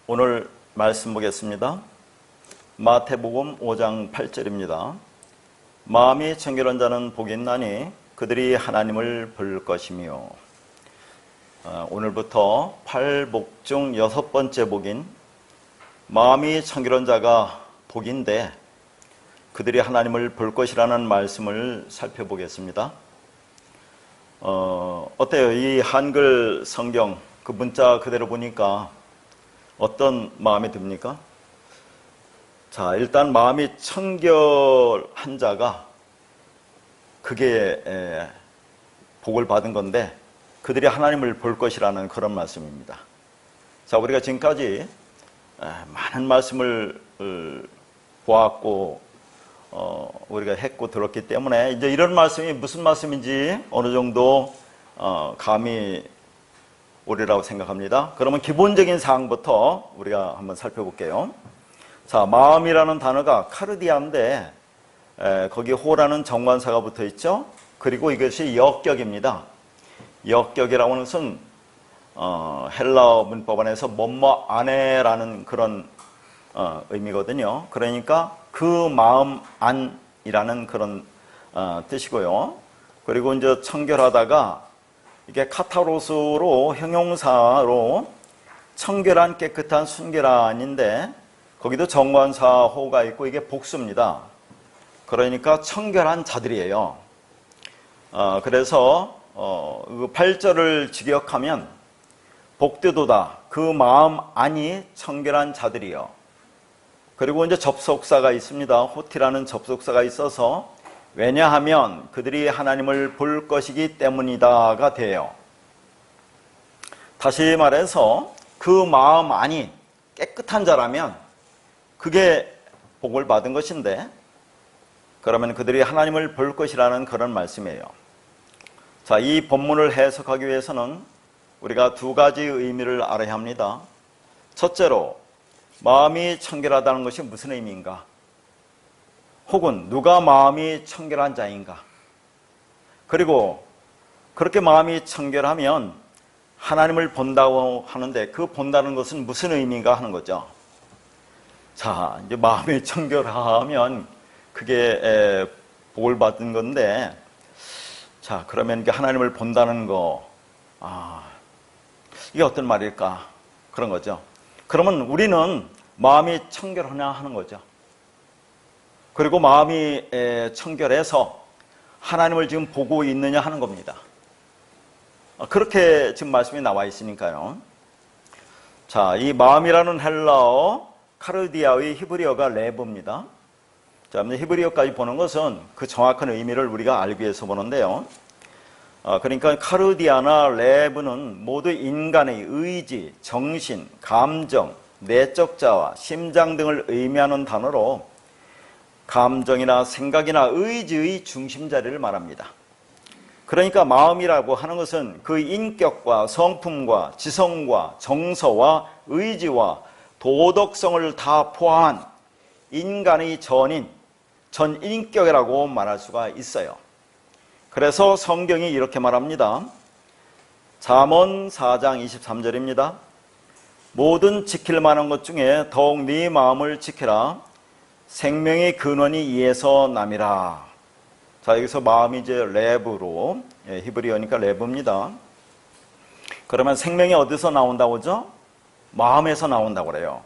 오늘 말씀 보겠습니다. 마태복음 5장 8절입니다. 마음이 청결한 자는 복이 있나니 그들이 하나님을 볼 것이며. 오늘부터 8복 중 6번째 복인 마음이 청결한 자가 복인데 그들이 하나님을 볼 것이라는 말씀을 살펴보겠습니다. 어때요? 이 한글 성경 그 문자 그대로 보니까 어떤 마음이 듭니까? 자, 일단 마음이 청결한 자가 그게 복을 받은 건데 그들이 하나님을 볼 것이라는 그런 말씀입니다. 자, 우리가 지금까지 많은 말씀을 보았고 우리가 했고 들었기 때문에 이제 이런 말씀이 무슨 말씀인지 어느 정도 감이 오리라고 생각합니다. 그러면 기본적인 사항부터 우리가 한번 살펴볼게요. 자, 마음이라는 단어가 카르디아인데 거기 호라는 정관사가 붙어 있죠. 그리고 이것이 역격입니다. 역격이라고 하는 것은 헬라어 문법 안에서 뭐뭐 안에라는 그런 의미거든요. 그러니까 그 마음 안이라는 그런 뜻이고요. 그리고 이제 청결하다가 이게 카타로스로 형용사로 청결한, 깨끗한, 순결한인데 거기도 정관사 호가 있고 이게 복수입니다. 그러니까 청결한 자들이에요. 그래서 그 8절을 직역하면 복되도다 그 마음 안이 청결한 자들이요. 그리고 이제 접속사가 있습니다. 호티라는 접속사가 있어서 왜냐하면 그들이 하나님을 볼 것이기 때문이다가 돼요. 다시 말해서 그 마음 안이 깨끗한 자라면 그게 복을 받은 것인데 그러면 그들이 하나님을 볼 것이라는 그런 말씀이에요. 자, 이 본문을 해석하기 위해서는 우리가 두 가지 의미를 알아야 합니다. 첫째로 마음이 청결하다는 것이 무슨 의미인가? 혹은 누가 마음이 청결한 자인가? 그리고 그렇게 마음이 청결하면 하나님을 본다고 하는데 그 본다는 것은 무슨 의미인가 하는 거죠. 자, 이제 마음이 청결하면 그게 복을 받은 건데 자, 그러면 하나님을 본다는 거 이게 어떤 말일까? 그런 거죠. 그러면 우리는 마음이 청결하냐 하는 거죠. 그리고 마음이 청결해서 하나님을 지금 보고 있느냐 하는 겁니다. 그렇게 지금 말씀이 나와 있으니까요. 자, 이 마음이라는 헬라어 카르디아의 히브리어가 레브입니다. 자, 히브리어까지 보는 것은 그 정확한 의미를 우리가 알기 위해서 보는데요. 그러니까 카르디아나 레브는 모두 인간의 의지, 정신, 감정, 내적 자와 심장 등을 의미하는 단어로 감정이나 생각이나 의지의 중심자리를 말합니다. 그러니까 마음이라고 하는 것은 그 인격과 성품과 지성과 정서와 의지와 도덕성을 다 포함한 인간의 전인격이라고 말할 수가 있어요. 그래서 성경이 이렇게 말합니다. 잠언 4장 23절입니다. 모든 지킬 만한 것 중에 더욱 네 마음을 지켜라. 생명의 근원이 이에서 남이라. 자, 여기서 마음이 이제 레브로, 히브리어니까 레브입니다. 그러면 생명이 어디서 나온다고 하죠? 마음에서 나온다고 그래요.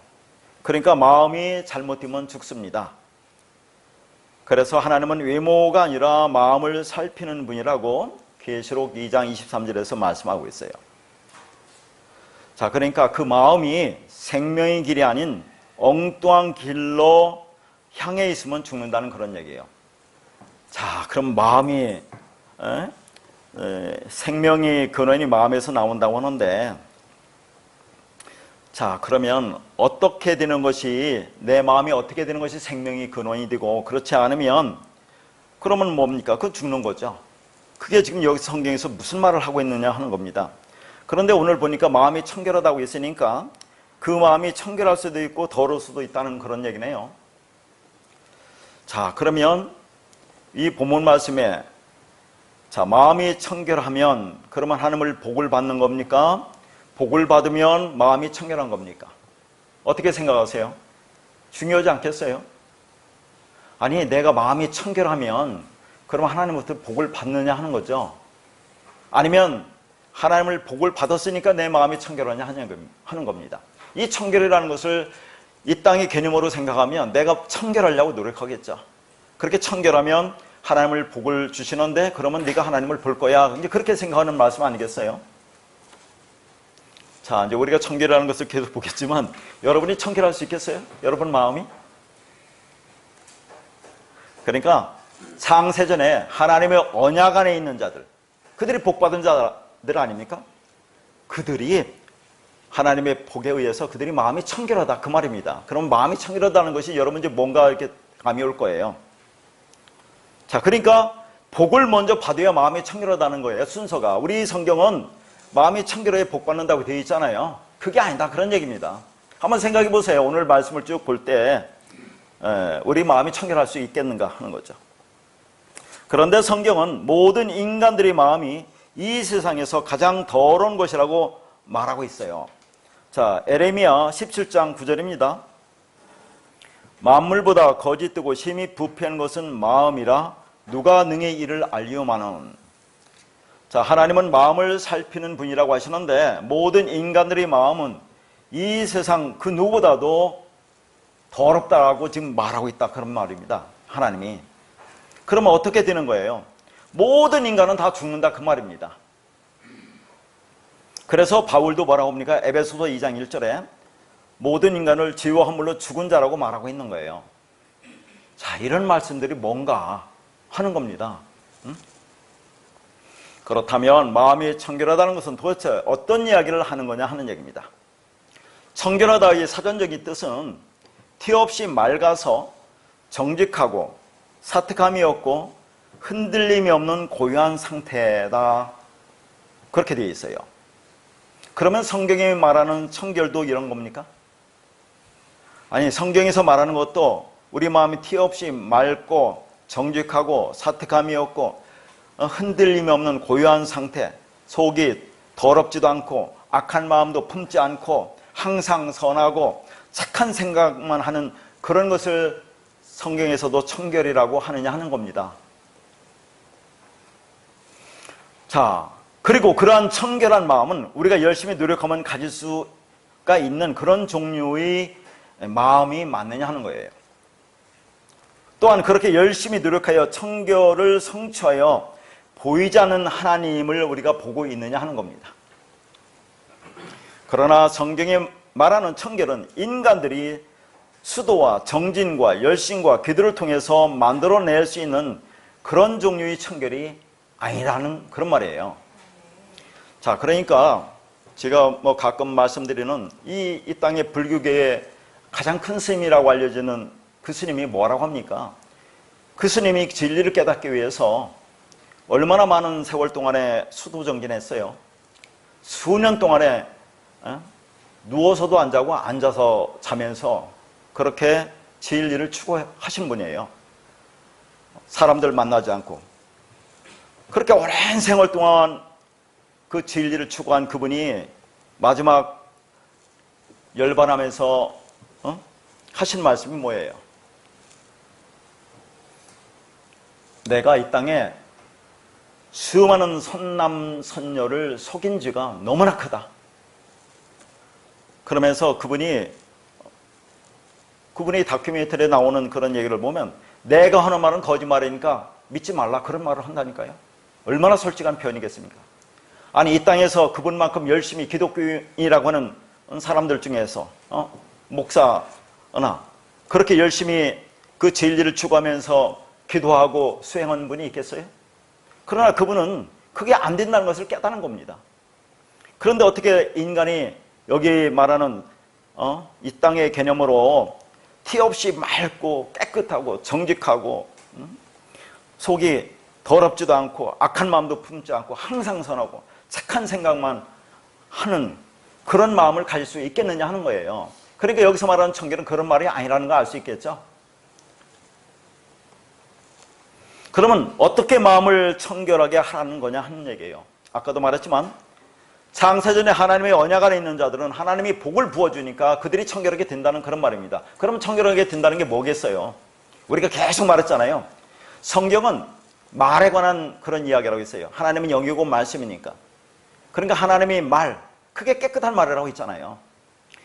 그러니까 마음이 잘못되면 죽습니다. 그래서 하나님은 외모가 아니라 마음을 살피는 분이라고 계시록 2장 23절에서 말씀하고 있어요. 자, 그러니까 그 마음이 생명의 길이 아닌 엉뚱한 길로 향해 있으면 죽는다는 그런 얘기예요. 자, 그럼 마음이 생명의 근원이 마음에서 나온다고 하는데 자, 그러면 어떻게 되는 것이 내 마음이 어떻게 되는 것이 생명의 근원이 되고 그렇지 않으면 그러면 뭡니까? 그건 죽는 거죠. 그게 지금 여기 성경에서 무슨 말을 하고 있느냐 하는 겁니다. 그런데 오늘 보니까 마음이 청결하다고 했으니까 그 마음이 청결할 수도 있고 더러울 수도 있다는 그런 얘기네요. 자, 그러면 이 본문 말씀에 자, 마음이 청결하면 그러면 하나님을 복을 받는 겁니까? 복을 받으면 마음이 청결한 겁니까? 어떻게 생각하세요? 중요하지 않겠어요? 아니, 내가 마음이 청결하면 그럼 하나님부터 복을 받느냐 하는 거죠. 아니면 하나님을 복을 받았으니까 내 마음이 청결하냐 하는 겁니다. 이 청결이라는 것을 이 땅의 개념으로 생각하면 내가 청결하려고 노력하겠죠. 그렇게 청결하면 하나님을 복을 주시는데 그러면 네가 하나님을 볼 거야. 이제 그렇게 생각하는 말씀 아니겠어요? 자, 이제 우리가 청결이라는 것을 계속 보겠지만 여러분이 청결할 수 있겠어요? 여러분 마음이? 그러니까 창세전에 하나님의 언약 안에 있는 자들, 그들이 복받은 자들 아닙니까? 그들이 하나님의 복에 의해서 그들이 마음이 청결하다 그 말입니다. 그럼 마음이 청결하다는 것이 여러분 이제 뭔가 이렇게 감이 올 거예요. 자, 그러니까 복을 먼저 받아야 마음이 청결하다는 거예요. 순서가. 우리 성경은 마음이 청결해야 복 받는다고 되어 있잖아요. 그게 아니다 그런 얘기입니다. 한번 생각해 보세요. 오늘 말씀을 쭉 볼 때 우리 마음이 청결할 수 있겠는가 하는 거죠. 그런데 성경은 모든 인간들의 마음이 이 세상에서 가장 더러운 것이라고 말하고 있어요. 자, 에레미야 17장 9절입니다. 만물보다 거짓되고 심히 부패한 것은 마음이라 누가 능히 이를 알리오마는. 자, 하나님은 마음을 살피는 분이라고 하시는데 모든 인간들의 마음은 이 세상 그 누구보다도 더럽다라고 지금 말하고 있다 그런 말입니다. 하나님이. 그러면 어떻게 되는 거예요? 모든 인간은 다 죽는다 그 말입니다. 그래서 바울도 뭐라고 합니까? 에베소서 2장 1절에 모든 인간을 죄와 허물로 죽은 자라고 말하고 있는 거예요. 자, 이런 말씀들이 뭔가 하는 겁니다. 그렇다면 마음이 청결하다는 것은 도대체 어떤 이야기를 하는 거냐 하는 얘기입니다. 청결하다의 사전적인 뜻은 티 없이 맑아서 정직하고 사특함이 없고 흔들림이 없는 고유한 상태다 그렇게 되어 있어요. 그러면 성경이 말하는 청결도 이런 겁니까? 아니, 성경에서 말하는 것도 우리 마음이 티 없이 맑고 정직하고 사특함이 없고 흔들림이 없는 고유한 상태, 속이 더럽지도 않고 악한 마음도 품지 않고 항상 선하고 착한 생각만 하는 그런 것을 성경에서도 청결이라고 하느냐 하는 겁니다. 자, 그리고 그러한 청결한 마음은 우리가 열심히 노력하면 가질 수가 있는 그런 종류의 마음이 맞느냐 하는 거예요. 또한 그렇게 열심히 노력하여 청결을 성취하여 보이지 않는 하나님을 우리가 보고 있느냐 하는 겁니다. 그러나 성경이 말하는 청결은 인간들이 수도와 정진과 열심과 기도를 통해서 만들어낼 수 있는 그런 종류의 청결이 아니라는 그런 말이에요. 자, 그러니까 제가 가끔 말씀드리는 이 땅의 불교계의 가장 큰 스님이라고 알려지는 그 스님이 뭐라고 합니까? 그 스님이 진리를 깨닫기 위해서 얼마나 많은 세월 동안에 수도정진했어요. 수년 동안에 누워서도 안 자고 앉아서 자면서 그렇게 진리를 추구하신 분이에요. 사람들 만나지 않고. 그렇게 오랜 세월 동안 그 진리를 추구한 그분이 마지막 열반하면서 하신 말씀이 뭐예요? 내가 이 땅에 수많은 선남 선녀를 속인 죄가 너무나 크다. 그러면서 그분이 다큐멘터리에 나오는 그런 얘기를 보면 내가 하는 말은 거짓말이니까 믿지 말라 그런 말을 한다니까요. 얼마나 솔직한 표현이겠습니까? 아니, 이 땅에서 그분만큼 열심히 기독교인이라고 하는 사람들 중에서 목사나 그렇게 열심히 그 진리를 추구하면서 기도하고 수행한 분이 있겠어요? 그러나 그분은 그게 안 된다는 것을 깨닫는 겁니다. 그런데 어떻게 인간이 여기 말하는 이 땅의 개념으로 티 없이 맑고 깨끗하고 정직하고 속이 더럽지도 않고 악한 마음도 품지 않고 항상 선하고 착한 생각만 하는 그런 마음을 가질 수 있겠느냐 하는 거예요. 그러니까 여기서 말하는 청결은 그런 말이 아니라는 걸 알 수 있겠죠. 그러면 어떻게 마음을 청결하게 하라는 거냐 하는 얘기예요. 아까도 말했지만 창세전에 하나님의 언약 안에 있는 자들은 하나님이 복을 부어주니까 그들이 청결하게 된다는 그런 말입니다. 그러면 청결하게 된다는 게 뭐겠어요? 우리가 계속 말했잖아요. 성경은 말에 관한 그런 이야기라고 했어요. 하나님은 영이고 말씀이니까. 그러니까 하나님의 말, 그게 깨끗한 말이라고 했잖아요.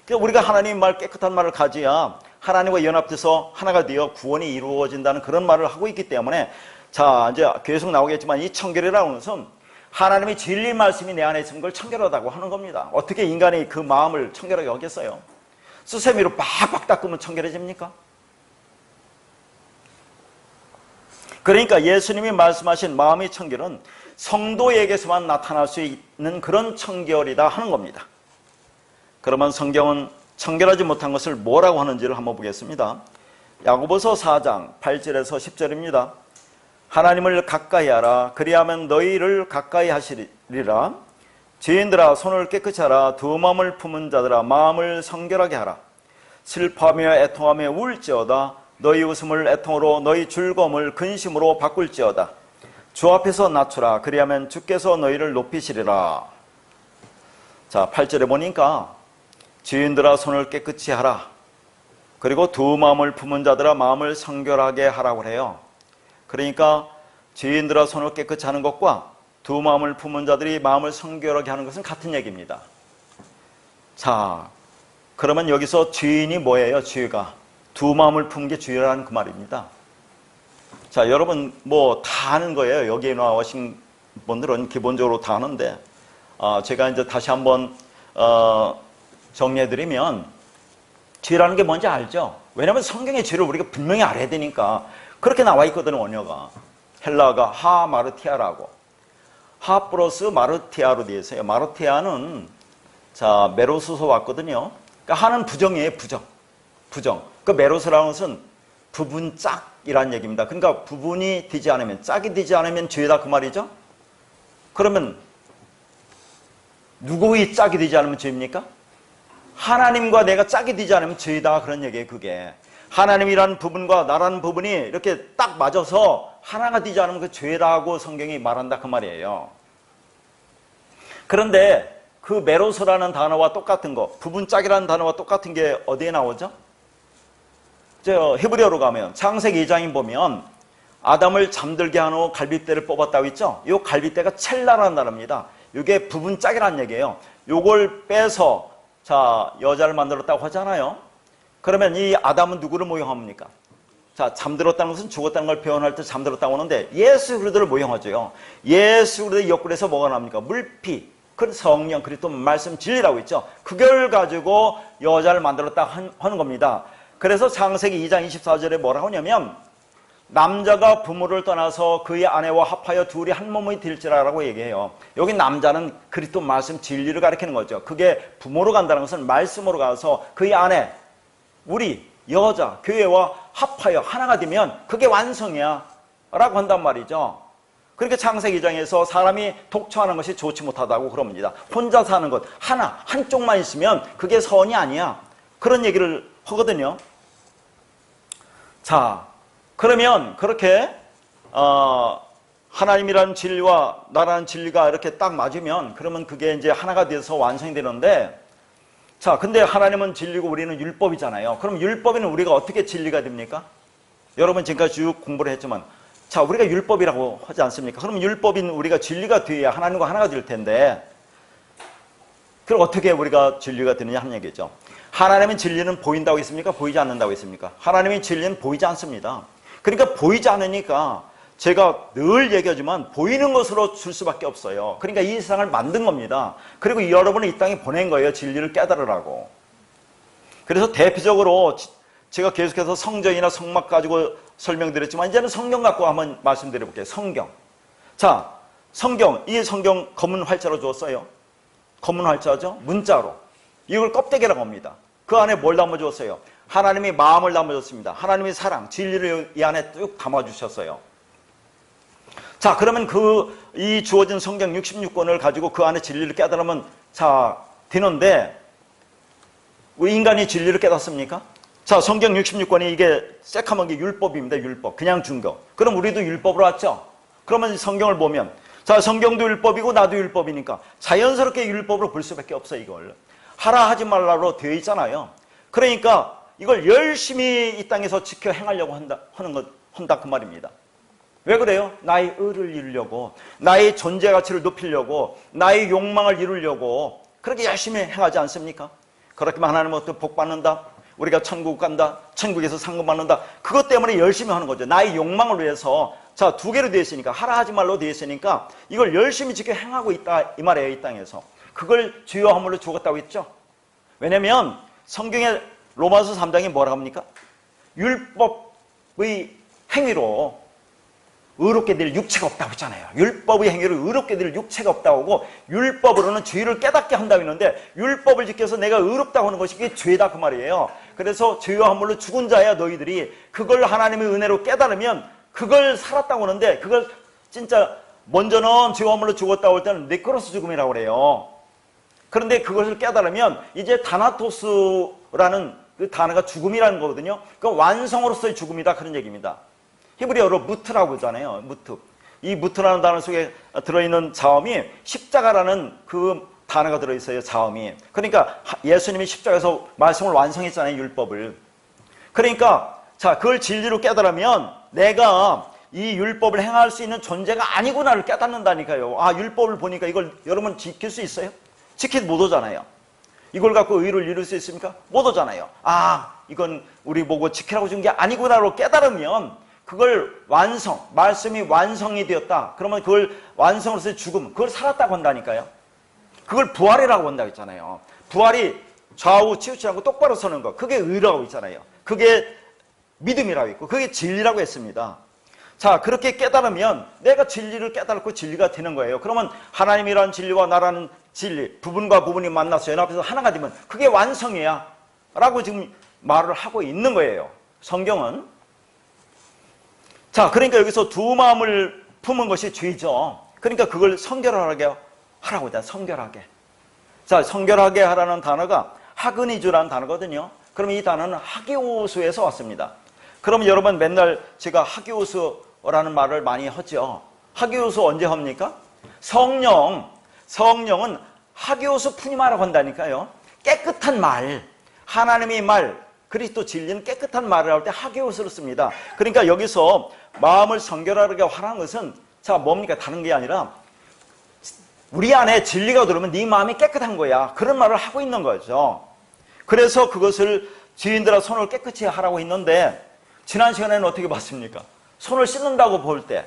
그러니까 우리가 하나님의 말, 깨끗한 말을 가져야 하나님과 연합돼서 하나가 되어 구원이 이루어진다는 그런 말을 하고 있기 때문에, 자, 이제 계속 나오겠지만 이 청결이라는 것은 하나님의 진리 말씀이 내 안에 있으면 그걸 청결하다고 하는 겁니다. 어떻게 인간이 그 마음을 청결하게 하겠어요? 수세미로 빡빡 닦으면 청결해집니까? 그러니까 예수님이 말씀하신 마음의 청결은 성도에게서만 나타날 수 있는 그런 청결이다 하는 겁니다. 그러면 성경은 청결하지 못한 것을 뭐라고 하는지를 한번 보겠습니다. 야고보서 4장 8절에서 10절입니다. 하나님을 가까이 하라. 그리하면 너희를 가까이 하시리라. 죄인들아 손을 깨끗이 하라. 두 마음을 품은 자들아 마음을 성결하게 하라. 슬퍼하며 애통하며 울지어다. 너희 웃음을 애통으로 너희 즐거움을 근심으로 바꿀지어다. 주 앞에서 낮추라. 그리하면 주께서 너희를 높이시리라. 자, 8절에 보니까 죄인들아 손을 깨끗이 하라. 그리고 두 마음을 품은 자들아 마음을 성결하게 하라고 해요. 그러니까 죄인들아 손을 깨끗이 하는 것과 두 마음을 품은 자들이 마음을 성결하게 하는 것은 같은 얘기입니다. 자, 그러면 여기서 죄인이 뭐예요? 죄가. 두 마음을 품은 게 죄라는 그 말입니다. 자, 여러분 뭐 다 아는 거예요. 여기에 나오신 분들은 기본적으로 다 아는데, 제가 이제 다시 한번 정리해드리면, 죄라는 게 뭔지 알죠? 왜냐하면 성경의 죄를 우리가 분명히 알아야 되니까. 그렇게 나와 있거든요, 원어가. 헬라가 하마르티아라고. 하 플러스 마르티아로 되어 있어요. 마르티아는, 자, 메로스에서 왔거든요. 그러니까 하는 부정이에요, 부정. 부정. 그 메로스라는 것은 부분 짝이라는 얘기입니다. 그러니까 부분이 되지 않으면, 짝이 되지 않으면 죄다 그 말이죠? 그러면 누구의 짝이 되지 않으면 죄입니까? 하나님과 내가 짝이 되지 않으면 죄다 그런 얘기예요, 그게. 하나님이라는 부분과 나라는 부분이 이렇게 딱 맞아서 하나가 되지 않으면 그 죄라고 성경이 말한다 그 말이에요. 그런데 그 메로스라는 단어와 똑같은 거, 부분 짝이라는 단어와 똑같은 게 어디에 나오죠? 저 히브리어로 가면 창세기 2장에 보면 아담을 잠들게 한 후 갈빗대를 뽑았다고 했죠? 이 갈빗대가 첼라라는 단어입니다. 이게 부분 짝이라는 얘기예요. 요걸 빼서 자, 여자를 만들었다고 하잖아요. 그러면 이 아담은 누구를 모형합니까? 자, 잠들었다는 것은 죽었다는 걸 표현할 때 잠들었다고 하는데 예수 그리스도를 모형하죠. 예수 그리스도의 옆구리에서 뭐가 납니까? 물피, 그 성령, 그리스도 말씀 진리라고 있죠. 그걸 가지고 여자를 만들었다 하는 겁니다. 그래서 창세기 2장 24절에 뭐라고 하냐면 남자가 부모를 떠나서 그의 아내와 합하여 둘이 한 몸이 될지라라고 얘기해요. 여기 남자는 그리스도 말씀 진리를 가리키는 거죠. 그게 부모로 간다는 것은 말씀으로 가서 그의 아내, 우리 여자, 교회와 합하여 하나가 되면 그게 완성이야 라고 한단 말이죠. 그러니까 창세기 2장에서 사람이 독처하는 것이 좋지 못하다고 그럽니다. 혼자 사는 것, 하나, 한쪽만 있으면 그게 선이 아니야. 그런 얘기를 하거든요. 자, 그러면 그렇게 하나님이라는 진리와 나라는 진리가 이렇게 딱 맞으면 그러면 그게 이제 하나가 돼서 완성이 되는데, 자, 근데 하나님은 진리고 우리는 율법이잖아요. 그럼 율법에는 우리가 어떻게 진리가 됩니까? 여러분 지금까지 쭉 공부를 했지만, 자, 우리가 율법이라고 하지 않습니까? 그럼 율법인 우리가 진리가 돼야 하나님과 하나가 될 텐데, 그럼 어떻게 우리가 진리가 되느냐 하는 얘기죠. 하나님의 진리는 보인다고 했습니까? 보이지 않는다고 했습니까? 하나님의 진리는 보이지 않습니다. 그러니까 보이지 않으니까 제가 늘 얘기하지만 보이는 것으로 줄 수밖에 없어요. 그러니까 이 세상을 만든 겁니다. 그리고 여러분을 이 땅에 보낸 거예요. 진리를 깨달으라고. 그래서 대표적으로 제가 계속해서 성전이나 성막 가지고 설명드렸지만 이제는 성경 갖고 한번 말씀드려볼게요. 성경. 자, 성경. 이 성경 검은 활자로 주었어요. 검은 활자죠. 문자로. 이걸 껍데기라고 합니다. 그 안에 뭘 담아주었어요? 하나님의 마음을 담아줬습니다. 하나님의 사랑, 진리를 이 안에 쭉 담아주셨어요. 자, 그러면 이 주어진 성경 66권을 가지고 그 안에 진리를 깨달으면 자, 되는데 왜 인간이 진리를 깨닫습니까? 자, 성경 66권이 이게 새카만 게 율법입니다. 율법. 그냥 준 거. 그럼 우리도 율법으로 왔죠? 그러면 성경을 보면 자, 성경도 율법이고 나도 율법이니까 자연스럽게 율법으로 볼 수밖에 없어. 이걸 하라 하지 말라로 되어 있잖아요. 그러니까 이걸 열심히 이 땅에서 지켜 행하려고 한다 그 말입니다. 왜 그래요? 나의 의를 이루려고, 나의 존재 가치를 높이려고, 나의 욕망을 이루려고 그렇게 열심히 행하지 않습니까? 그렇게만 하나님은 또 복 받는다, 우리가 천국 간다, 천국에서 상금 받는다, 그것 때문에 열심히 하는 거죠. 나의 욕망을 위해서. 자, 두 개로 되어 있으니까, 하라 하지 말로 되어 있으니까 이걸 열심히 지켜 행하고 있다 이 말이에요. 이 땅에서 그걸 주요 화물로 죽었다고 했죠. 왜냐면 성경의 로마서 3장이 뭐라고 합니까? 율법의 행위로 의롭게 될 육체가 없다고 했잖아요. 율법의 행위로 의롭게 될 육체가 없다고 하고, 율법으로는 죄를 깨닫게 한다고 했는데 율법을 지켜서 내가 의롭다고 하는 것이 그게 죄다 그 말이에요. 그래서 죄와 함물로 죽은 자야 너희들이 그걸 하나님의 은혜로 깨달으면 그걸 살았다고 하는데, 그걸 진짜 먼저는 죄와 함물로 죽었다고 할 때는 네크로스 죽음이라고 그래요. 그런데 그것을 깨달으면 이제 다나토스라는 그 단어가 죽음이라는 거거든요. 그 완성으로서의 죽음이다 그런 얘기입니다. 히브리어로 무트라고 하잖아요. 무트. 이 무트라는 단어 속에 들어있는 자음이 십자가라는 그 단어가 들어있어요. 자음이. 그러니까 예수님이 십자가에서 말씀을 완성했잖아요. 율법을. 그러니까 자, 그걸 진리로 깨달으면 내가 이 율법을 행할 수 있는 존재가 아니구나를 깨닫는다니까요. 아, 율법을 보니까 이걸 여러분 지킬 수 있어요? 지키지 못하잖아요. 이걸 갖고 의를 이룰 수 있습니까? 못하잖아요. 아, 이건 우리 보고 지키라고 준 게 아니구나로 깨달으면 그걸 완성, 말씀이 완성이 되었다. 그러면 그걸 완성으로서의 죽음, 그걸 살았다고 한다니까요. 그걸 부활이라고 한다고 했잖아요. 부활이 좌우 치우치지 않고 똑바로 서는 거, 그게 의라고 있잖아요. 그게 믿음이라고 있고 그게 진리라고 했습니다. 자, 그렇게 깨달으면 내가 진리를 깨달고 진리가 되는 거예요. 그러면 하나님이라는 진리와 나라는 진리, 부분과 부분이 만나서 연합해서 하나가 되면 그게 완성이야 라고 지금 말을 하고 있는 거예요. 성경은. 자, 그러니까 여기서 두 마음을 품은 것이 죄죠. 그러니까 그걸 성결하게 하라고 했다. 성결하게. 자, 성결하게 하라는 단어가 하그니주라는 단어거든요. 그럼 이 단어는 하기오수에서 왔습니다. 그럼 여러분 맨날 제가 하기오수라는 말을 많이 하죠. 하기오수 언제 합니까? 성령은 하기오수 푸니마라고 한다니까요. 깨끗한 말, 하나님의 말, 그리스도 진리는 깨끗한 말을 할 때 하기오수를 씁니다. 그러니까 여기서 마음을 성결하게 하라는 것은 자, 뭡니까? 다른 게 아니라 우리 안에 진리가 들어오면 네 마음이 깨끗한 거야. 그런 말을 하고 있는 거죠. 그래서 그것을 지인들아 손을 깨끗이 하라고 했는데 지난 시간에는 어떻게 봤습니까? 손을 씻는다고 볼 때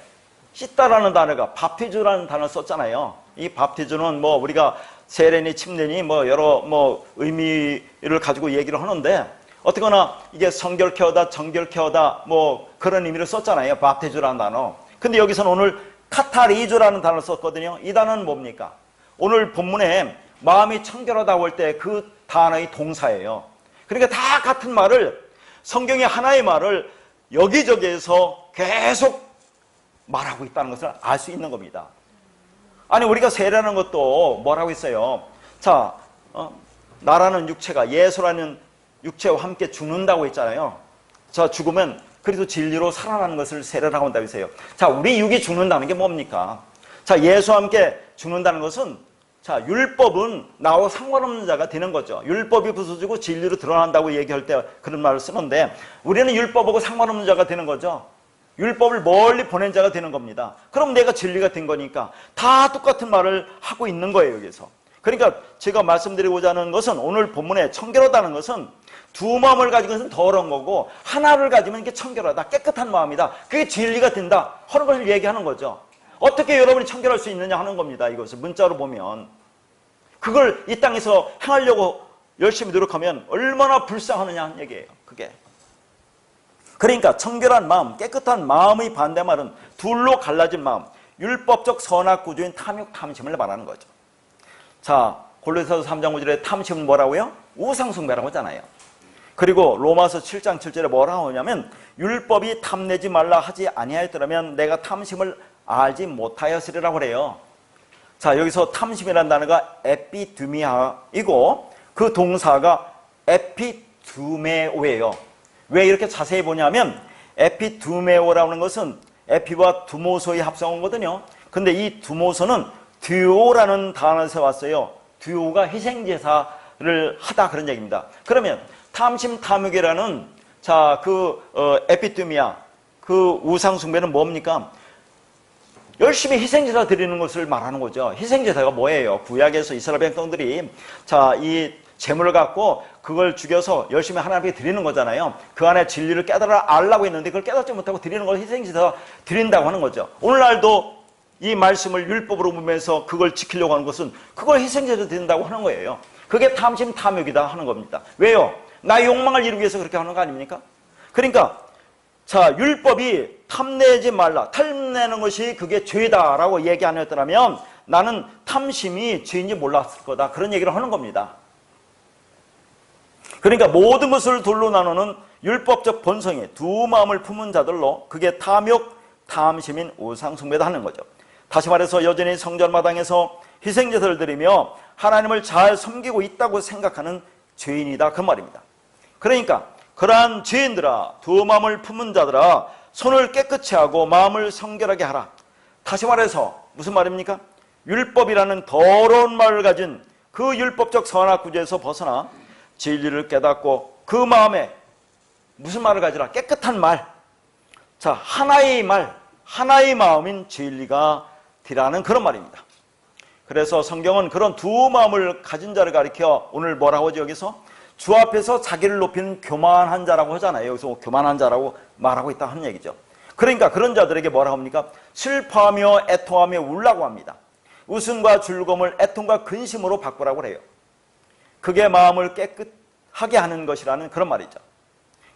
씻다라는 단어가 밥티주라는 단어를 썼잖아요. 이 밥티주는 뭐 우리가 세례니 침례니 뭐 여러 뭐 의미를 가지고 얘기를 하는데 어떻거나 이게 성결케 하다, 정결케 하다 뭐 그런 의미를 썼잖아요. 밥티주라는 단어. 근데 여기서는 오늘 카타리주라는 단어를 썼거든요. 이 단어는 뭡니까? 오늘 본문에 마음이 청결하다고 할 때 그 단어의 동사예요. 그러니까 다 같은 말을, 성경의 하나의 말을 여기저기에서 계속 말하고 있다는 것을 알 수 있는 겁니다. 아니, 우리가 세례하는 것도 뭐라고 했어요? 자, 나라는 육체가 예수라는 육체와 함께 죽는다고 했잖아요. 자, 죽으면 그래도 진리로 살아나는 것을 세례라고 한다고 했어요. 자, 우리 육이 죽는다는 게 뭡니까? 자, 예수와 함께 죽는다는 것은 자, 율법은 나와 상관없는 자가 되는 거죠. 율법이 부서지고 진리로 드러난다고 얘기할 때 그런 말을 쓰는데 우리는 율법하고 상관없는 자가 되는 거죠. 율법을 멀리 보낸 자가 되는 겁니다. 그럼 내가 진리가 된 거니까 다 똑같은 말을 하고 있는 거예요, 여기서. 그러니까 제가 말씀드리고자 하는 것은 오늘 본문에 청결하다는 것은 두 마음을 가진 것은 더러운 거고 하나를 가지면 이게 청결하다, 깨끗한 마음이다, 그게 진리가 된다 하는 것을 얘기하는 거죠. 어떻게 여러분이 청결할 수 있느냐 하는 겁니다. 이것을 문자로 보면 그걸 이 땅에서 행하려고 열심히 노력하면 얼마나 불쌍하느냐 하는 얘기예요. 그게. 그러니까 청결한 마음, 깨끗한 마음의 반대말은 둘로 갈라진 마음, 율법적 선악 구조인 탐욕, 탐심을 말하는 거죠. 자, 골로새서 3장 5절에 탐심은 뭐라고요? 우상숭배라고 하잖아요. 그리고 로마서 7장 7절에 뭐라고 하냐면 율법이 탐내지 말라 하지 아니하였더라면 내가 탐심을 알지 못하였으리라고 그래요. 자, 여기서 탐심이라는 단어가 에피두미아이고 그 동사가 에피두메오예요. 왜 이렇게 자세히 보냐면 에피두메오라는 것은 에피와 두모소의 합성어거든요. 근데 이 두모서는 듀오라는 단어에서 왔어요. 듀오가 희생제사를 하다 그런 얘기입니다. 그러면 탐심탐욕이라는 에피투미아, 그 우상숭배는 뭡니까? 열심히 희생제사 드리는 것을 말하는 거죠. 희생제사가 뭐예요? 구약에서 이스라엘 백성들이 이 재물을 갖고 그걸 죽여서 열심히 하나님께 드리는 거잖아요. 그 안에 진리를 깨달아 알라고 했는데 그걸 깨닫지 못하고 드리는 걸 희생제사 드린다고 하는 거죠. 오늘날도 이 말씀을 율법으로 보면서 그걸 지키려고 하는 것은 그걸 희생제사 드린다고 하는 거예요. 그게 탐심탐욕이다 하는 겁니다. 왜요? 나의 욕망을 이루기 위해서 그렇게 하는 거 아닙니까? 그러니까 율법이 탐내지 말라, 탐내는 것이 그게 죄다라고 얘기 안 했더라면 나는 탐심이 죄인지 몰랐을 거다, 그런 얘기를 하는 겁니다. 그러니까 모든 것을 둘로 나누는 율법적 본성이 두 마음을 품은 자들로 그게 탐욕, 탐심인 우상숭배다 하는 거죠. 다시 말해서 여전히 성전마당에서 희생제사를 드리며 하나님을 잘 섬기고 있다고 생각하는 죄인이다, 그 말입니다. 그러니까 그러한 죄인들아, 두 마음을 품은 자들아, 손을 깨끗이 하고 마음을 성결하게 하라. 다시 말해서 무슨 말입니까? 율법이라는 더러운 말을 가진 그 율법적 선악구조에서 벗어나 진리를 깨닫고 그 마음에 무슨 말을 가지라? 깨끗한 말. 하나의 말, 하나의 마음인 진리가 되라는 그런 말입니다. 그래서 성경은 그런 두 마음을 가진 자를 가리켜 오늘 뭐라고 하죠? 여기서 주 앞에서 자기를 높이는 교만한 자라고 하잖아요. 여기서 교만한 자라고 말하고 있다 하는 얘기죠. 그러니까 그런 자들에게 뭐라고 합니까? 슬퍼하며 애통하며 울라고 합니다. 웃음과 즐거움을 애통과 근심으로 바꾸라고 해요. 그게 마음을 깨끗하게 하는 것이라는 그런 말이죠.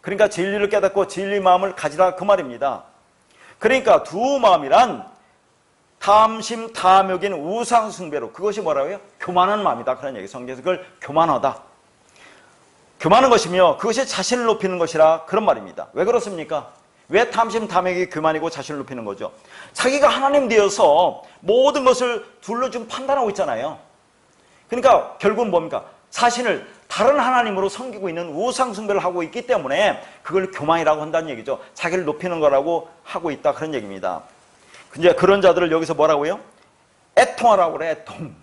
그러니까 진리를 깨닫고 진리 마음을 가지라, 그 말입니다. 그러니까 두 마음이란 탐심, 탐욕인 우상숭배로, 그것이 뭐라고요? 교만한 마음이다, 그런 얘기. 성경에서 그걸 교만하다, 교만한 것이며 그것이 자신을 높이는 것이라, 그런 말입니다. 왜 그렇습니까? 왜 탐심, 탐욕이 교만이고 자신을 높이는 거죠? 자기가 하나님 되어서 모든 것을 둘러 좀 판단하고 있잖아요. 그러니까 결국은 뭡니까? 자신을 다른 하나님으로 섬기고 있는 우상숭배를 하고 있기 때문에 그걸 교만이라고 한다는 얘기죠. 자기를 높이는 거라고 하고 있다, 그런 얘기입니다. 이제 그런 자들을 여기서 뭐라고요? 애통하라고 그래, 애통.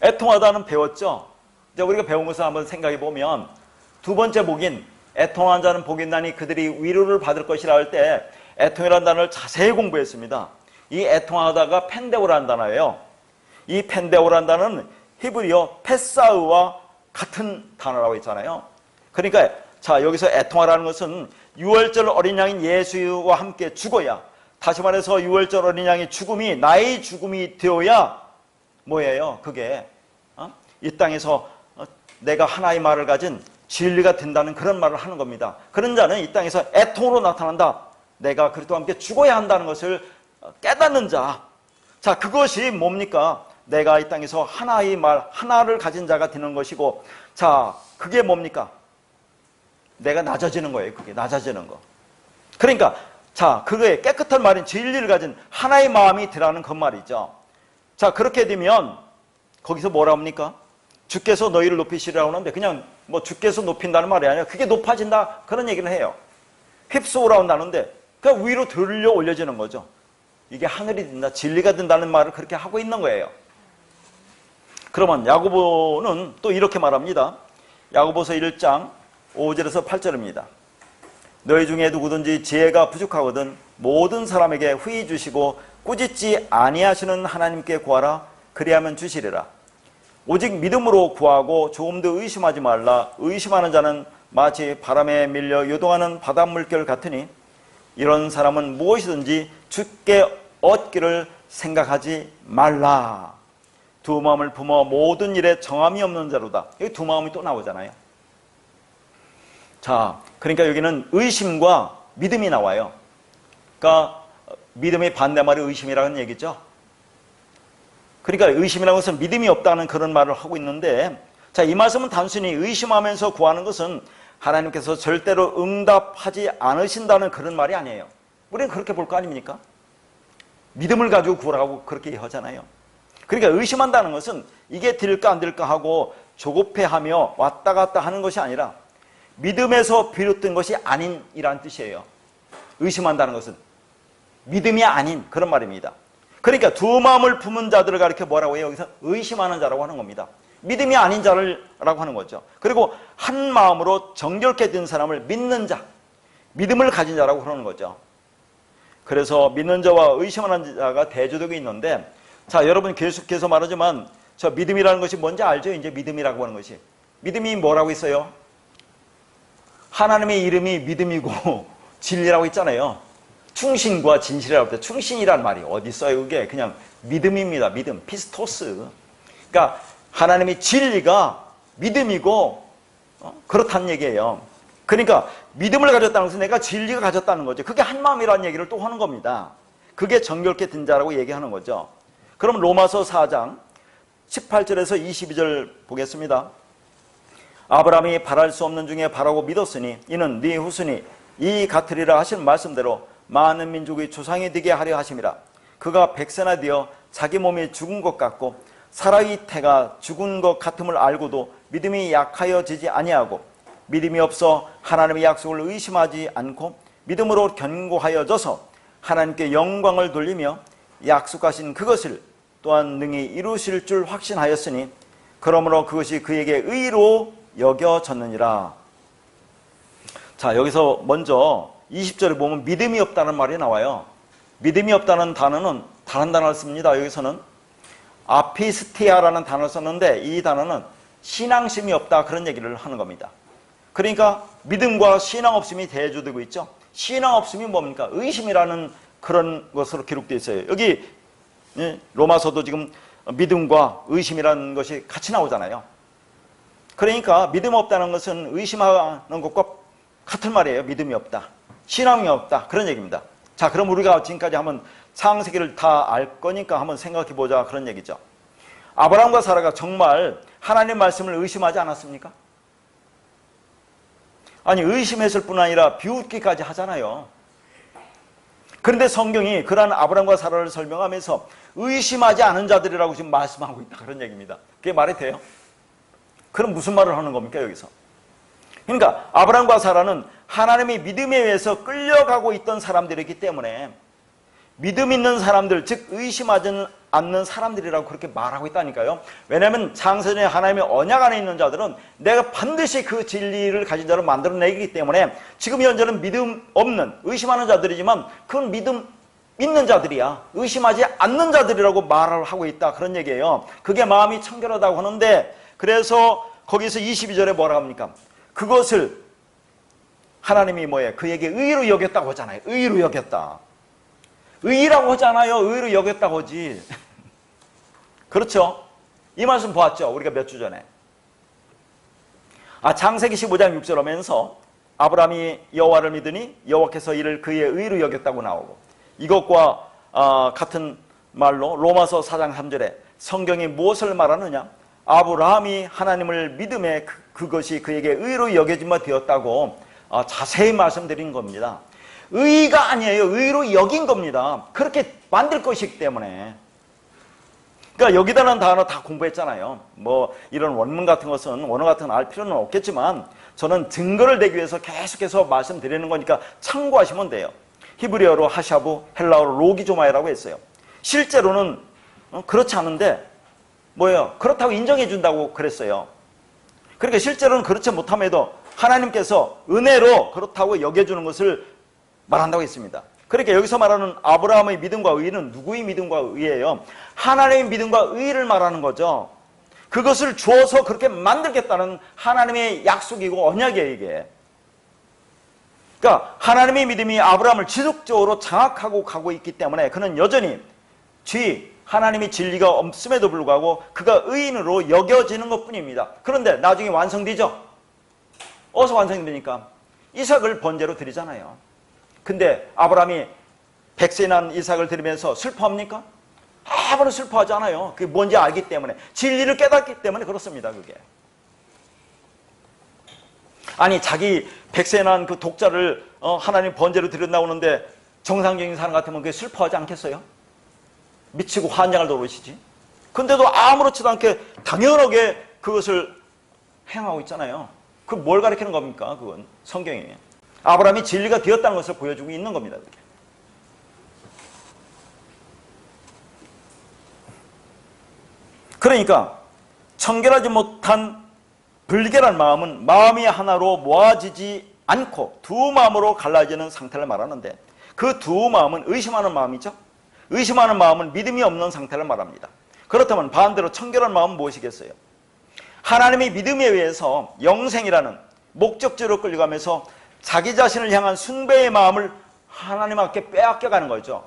애통하다는 배웠죠? 이제 우리가 배운 것을 한번 생각해 보면 두 번째 복인, 애통한 자는 복이 있나니 그들이 위로를 받을 것이라 할 때 애통이라는 단어를 자세히 공부했습니다. 이 애통하다가 펜데오라는 단어예요. 이 펜데오라는 단어는 히브리어 페사우와 같은 단어라고 했잖아요. 그러니까 여기서 애통하라는 것은 유월절 어린 양인 예수와 함께 죽어야, 다시 말해서 유월절 어린 양의 죽음이 나의 죽음이 되어야 뭐예요? 그게 이 땅에서 내가 하나의 말을 가진 진리가 된다는 그런 말을 하는 겁니다. 그런 자는 이 땅에서 애통으로 나타난다. 내가 그리스도와 함께 죽어야 한다는 것을 깨닫는 자. 그것이 뭡니까? 내가 이 땅에서 하나의 말, 하나를 가진 자가 되는 것이고, 그게 뭡니까? 내가 낮아지는 거예요. 그게 낮아지는 거. 그러니까 그거에 깨끗한 말인 진리를 가진 하나의 마음이 되라는 그 말이죠. 그렇게 되면 거기서 뭐라 합니까? 주께서 너희를 높이시라고 하는데 그냥 뭐 주께서 높인다는 말이 아니라 그게 높아진다, 그런 얘기를 해요. 휩쓸어 온다는데 그 위로 들려 올려지는 거죠. 이게 하늘이 된다, 진리가 된다는 말을 그렇게 하고 있는 거예요. 그러면 야고보는 또 이렇게 말합니다. 야고보서 1장 5절에서 8절입니다. 너희 중에 누구든지 지혜가 부족하거든 모든 사람에게 후히 주시고 꾸짖지 아니하시는 하나님께 구하라. 그리하면 주시리라. 오직 믿음으로 구하고 조금도 의심하지 말라. 의심하는 자는 마치 바람에 밀려 요동하는 바닷물결 같으니 이런 사람은 무엇이든지 주께 얻기를 생각하지 말라. 두 마음을 품어 모든 일에 정함이 없는 자로다. 여기 두 마음이 또 나오잖아요. 그러니까 여기는 의심과 믿음이 나와요. 그러니까 믿음의 반대말이 의심이라는 얘기죠. 그러니까 의심이라는 것은 믿음이 없다는 그런 말을 하고 있는데, 이 말씀은 단순히 의심하면서 구하는 것은 하나님께서 절대로 응답하지 않으신다는 그런 말이 아니에요. 우리는 그렇게 볼 거 아닙니까? 믿음을 가지고 구하라고 그렇게 하잖아요. 그러니까 의심한다는 것은 이게 될까 안 될까 하고 조급해하며 왔다 갔다 하는 것이 아니라 믿음에서 비롯된 것이 아닌이라는 뜻이에요. 의심한다는 것은 믿음이 아닌 그런 말입니다. 그러니까 두 마음을 품은 자들을 가리켜 뭐라고 해요? 여기서 의심하는 자라고 하는 겁니다. 믿음이 아닌 자라고 하는 거죠. 그리고 한 마음으로 정결케 된 사람을 믿는 자, 믿음을 가진 자라고 그러는 거죠. 그래서 믿는 자와 의심하는 자가 대조되고 있는데, 자, 여러분 계속해서 말하지만 저 믿음이라는 것이 뭔지 알죠? 이제 믿음이라고 하는 것이. 믿음이 뭐라고 있어요? 하나님의 이름이 믿음이고 진리라고 있잖아요. 충신과 진실이라고 할 때 충신이라는 말이 어디 있어요? 그게 그냥 믿음입니다. 믿음, 피스토스. 그러니까 하나님의 진리가 믿음이고 그렇다는 얘기예요. 그러니까 믿음을 가졌다는 것은 내가 진리가 가졌다는 거죠. 그게 한 마음이라는 얘기를 또 하는 겁니다. 그게 정결케 된 자라고 얘기하는 거죠. 그럼 로마서 4장 18절에서 22절 보겠습니다. 아브라함이 바랄 수 없는 중에 바라고 믿었으니 이는 네 후손이 이 같으리라 하신 말씀대로 많은 민족의 조상이 되게 하려 하심이라. 그가 백세나 되어 자기 몸이 죽은 것 같고 사라의 태가 죽은 것 같음을 알고도 믿음이 약하여지지 아니하고 믿음이 없어 하나님의 약속을 의심하지 않고 믿음으로 견고하여져서 하나님께 영광을 돌리며 약속하신 그것을 또한 능히 이루실 줄 확신하였으니 그러므로 그것이 그에게 의로 여겨졌느니라. 자, 여기서 먼저 20절에 보면 믿음이 없다는 말이 나와요. 믿음이 없다는 단어는 다른 단어를 씁니다. 여기서는 아피스티아라는 단어를 썼는데 이 단어는 신앙심이 없다 그런 얘기를 하는 겁니다. 그러니까 믿음과 신앙 없음이 대조되고 있죠. 신앙 없음이 뭡니까? 의심이라는 그런 것으로 기록되어 있어요. 여기 로마서도 지금 믿음과 의심이라는 것이 같이 나오잖아요. 그러니까 믿음 없다는 것은 의심하는 것과 같은 말이에요. 믿음이 없다, 신앙이 없다 그런 얘기입니다. 자, 그럼 우리가 지금까지 한번 창세기를 다 알 거니까 한번 생각해 보자 그런 얘기죠. 아브라함과 사라가 정말 하나님의 말씀을 의심하지 않았습니까? 아니, 의심했을 뿐 아니라 비웃기까지 하잖아요. 그런데 성경이 그러한 아브라함과 사라를 설명하면서 의심하지 않은 자들이라고 지금 말씀하고 있다 그런 얘기입니다. 그게 말이 돼요? 그럼 무슨 말을 하는 겁니까 여기서? 그러니까 아브라함과 사라는 하나님의 믿음에 의해서 끌려가고 있던 사람들이기 때문에 믿음 있는 사람들, 즉 의심하지 않는 사람들이라고 그렇게 말하고 있다니까요. 왜냐하면 창세전에 하나님의 언약 안에 있는 자들은 내가 반드시 그 진리를 가진 자로 만들어내기 때문에 지금 현재는 믿음 없는, 의심하는 자들이지만 그건 믿음 있는 자들이야. 의심하지 않는 자들이라고 말을 하고 있다 그런 얘기예요. 그게 마음이 청결하다고 하는데, 그래서 거기서 22절에 뭐라 합니까? 그것을 하나님이 뭐예요? 그에게 의로 여겼다고 하잖아요. 의로 여겼다. 의라고 하잖아요. 의로 여겼다고 하지. 그렇죠? 이 말씀 보았죠? 우리가 몇 주 전에. 창세기 15장 6절 오면서 아브라함이 여호와를 믿으니 여호와께서 이를 그의 의로 여겼다고 나오고, 이것과 같은 말로 로마서 4장 3절에 성경이 무엇을 말하느냐? 아브라함이 하나님을 믿음에 그것이 그에게 의로 여겨짐이 되었다고 자세히 말씀드린 겁니다. 의가 아니에요. 의로 여긴 겁니다. 그렇게 만들 것이기 때문에. 그러니까 여기다는 단어 다 공부했잖아요. 뭐 이런 원문 같은 것은 원어 같은 거 알 필요는 없겠지만 저는 증거를 대기 위해서 계속해서 말씀드리는 거니까 참고하시면 돼요. 히브리어로 하샤부, 헬라어로 로기조마이라고 했어요. 실제로는 그렇지 않은데 뭐예요? 그렇다고 인정해 준다고 그랬어요. 그러니까 실제로는 그렇지 못함에도 하나님께서 은혜로 그렇다고 여겨주는 것을 말한다고 했습니다. 그러니까 여기서 말하는 아브라함의 믿음과 의는 누구의 믿음과 의예요? 하나님의 믿음과 의를 말하는 거죠. 그것을 주어서 그렇게 만들겠다는 하나님의 약속이고 언약이에요, 이게. 그러니까 하나님의 믿음이 아브라함을 지속적으로 장악하고 가고 있기 때문에 그는 여전히 하나님의 진리가 없음에도 불구하고 그가 의인으로 여겨지는 것뿐입니다. 그런데 나중에 완성되죠? 어디서 완성이 되니까? 이삭을 번제로 드리잖아요. 근데 아브라함이 백세 난 이삭을 드리면서 슬퍼합니까? 아무런 슬퍼하지 않아요. 그게 뭔지 알기 때문에, 진리를 깨닫기 때문에 그렇습니다. 그게. 아니, 자기 백세 난 그 독자를 하나님 번제로 드린다고 하는데 정상적인 사람 같으면 그게 슬퍼하지 않겠어요? 미치고 환장을 도르시지. 근데도 아무렇지도 않게 당연하게 그것을 행하고 있잖아요. 그 뭘 가리키는 겁니까? 그건 성경이에요. 아브라함이 진리가 되었다는 것을 보여주고 있는 겁니다. 그러니까 청결하지 못한 불결한 마음은 마음이 하나로 모아지지 않고 두 마음으로 갈라지는 상태를 말하는데, 그 두 마음은 의심하는 마음이죠. 의심하는 마음은 믿음이 없는 상태를 말합니다. 그렇다면 반대로 청결한 마음은 무엇이겠어요? 하나님의 믿음에 의해서 영생이라는 목적지로 끌려가면서 자기 자신을 향한 숭배의 마음을 하나님 앞에 빼앗겨가는 거죠.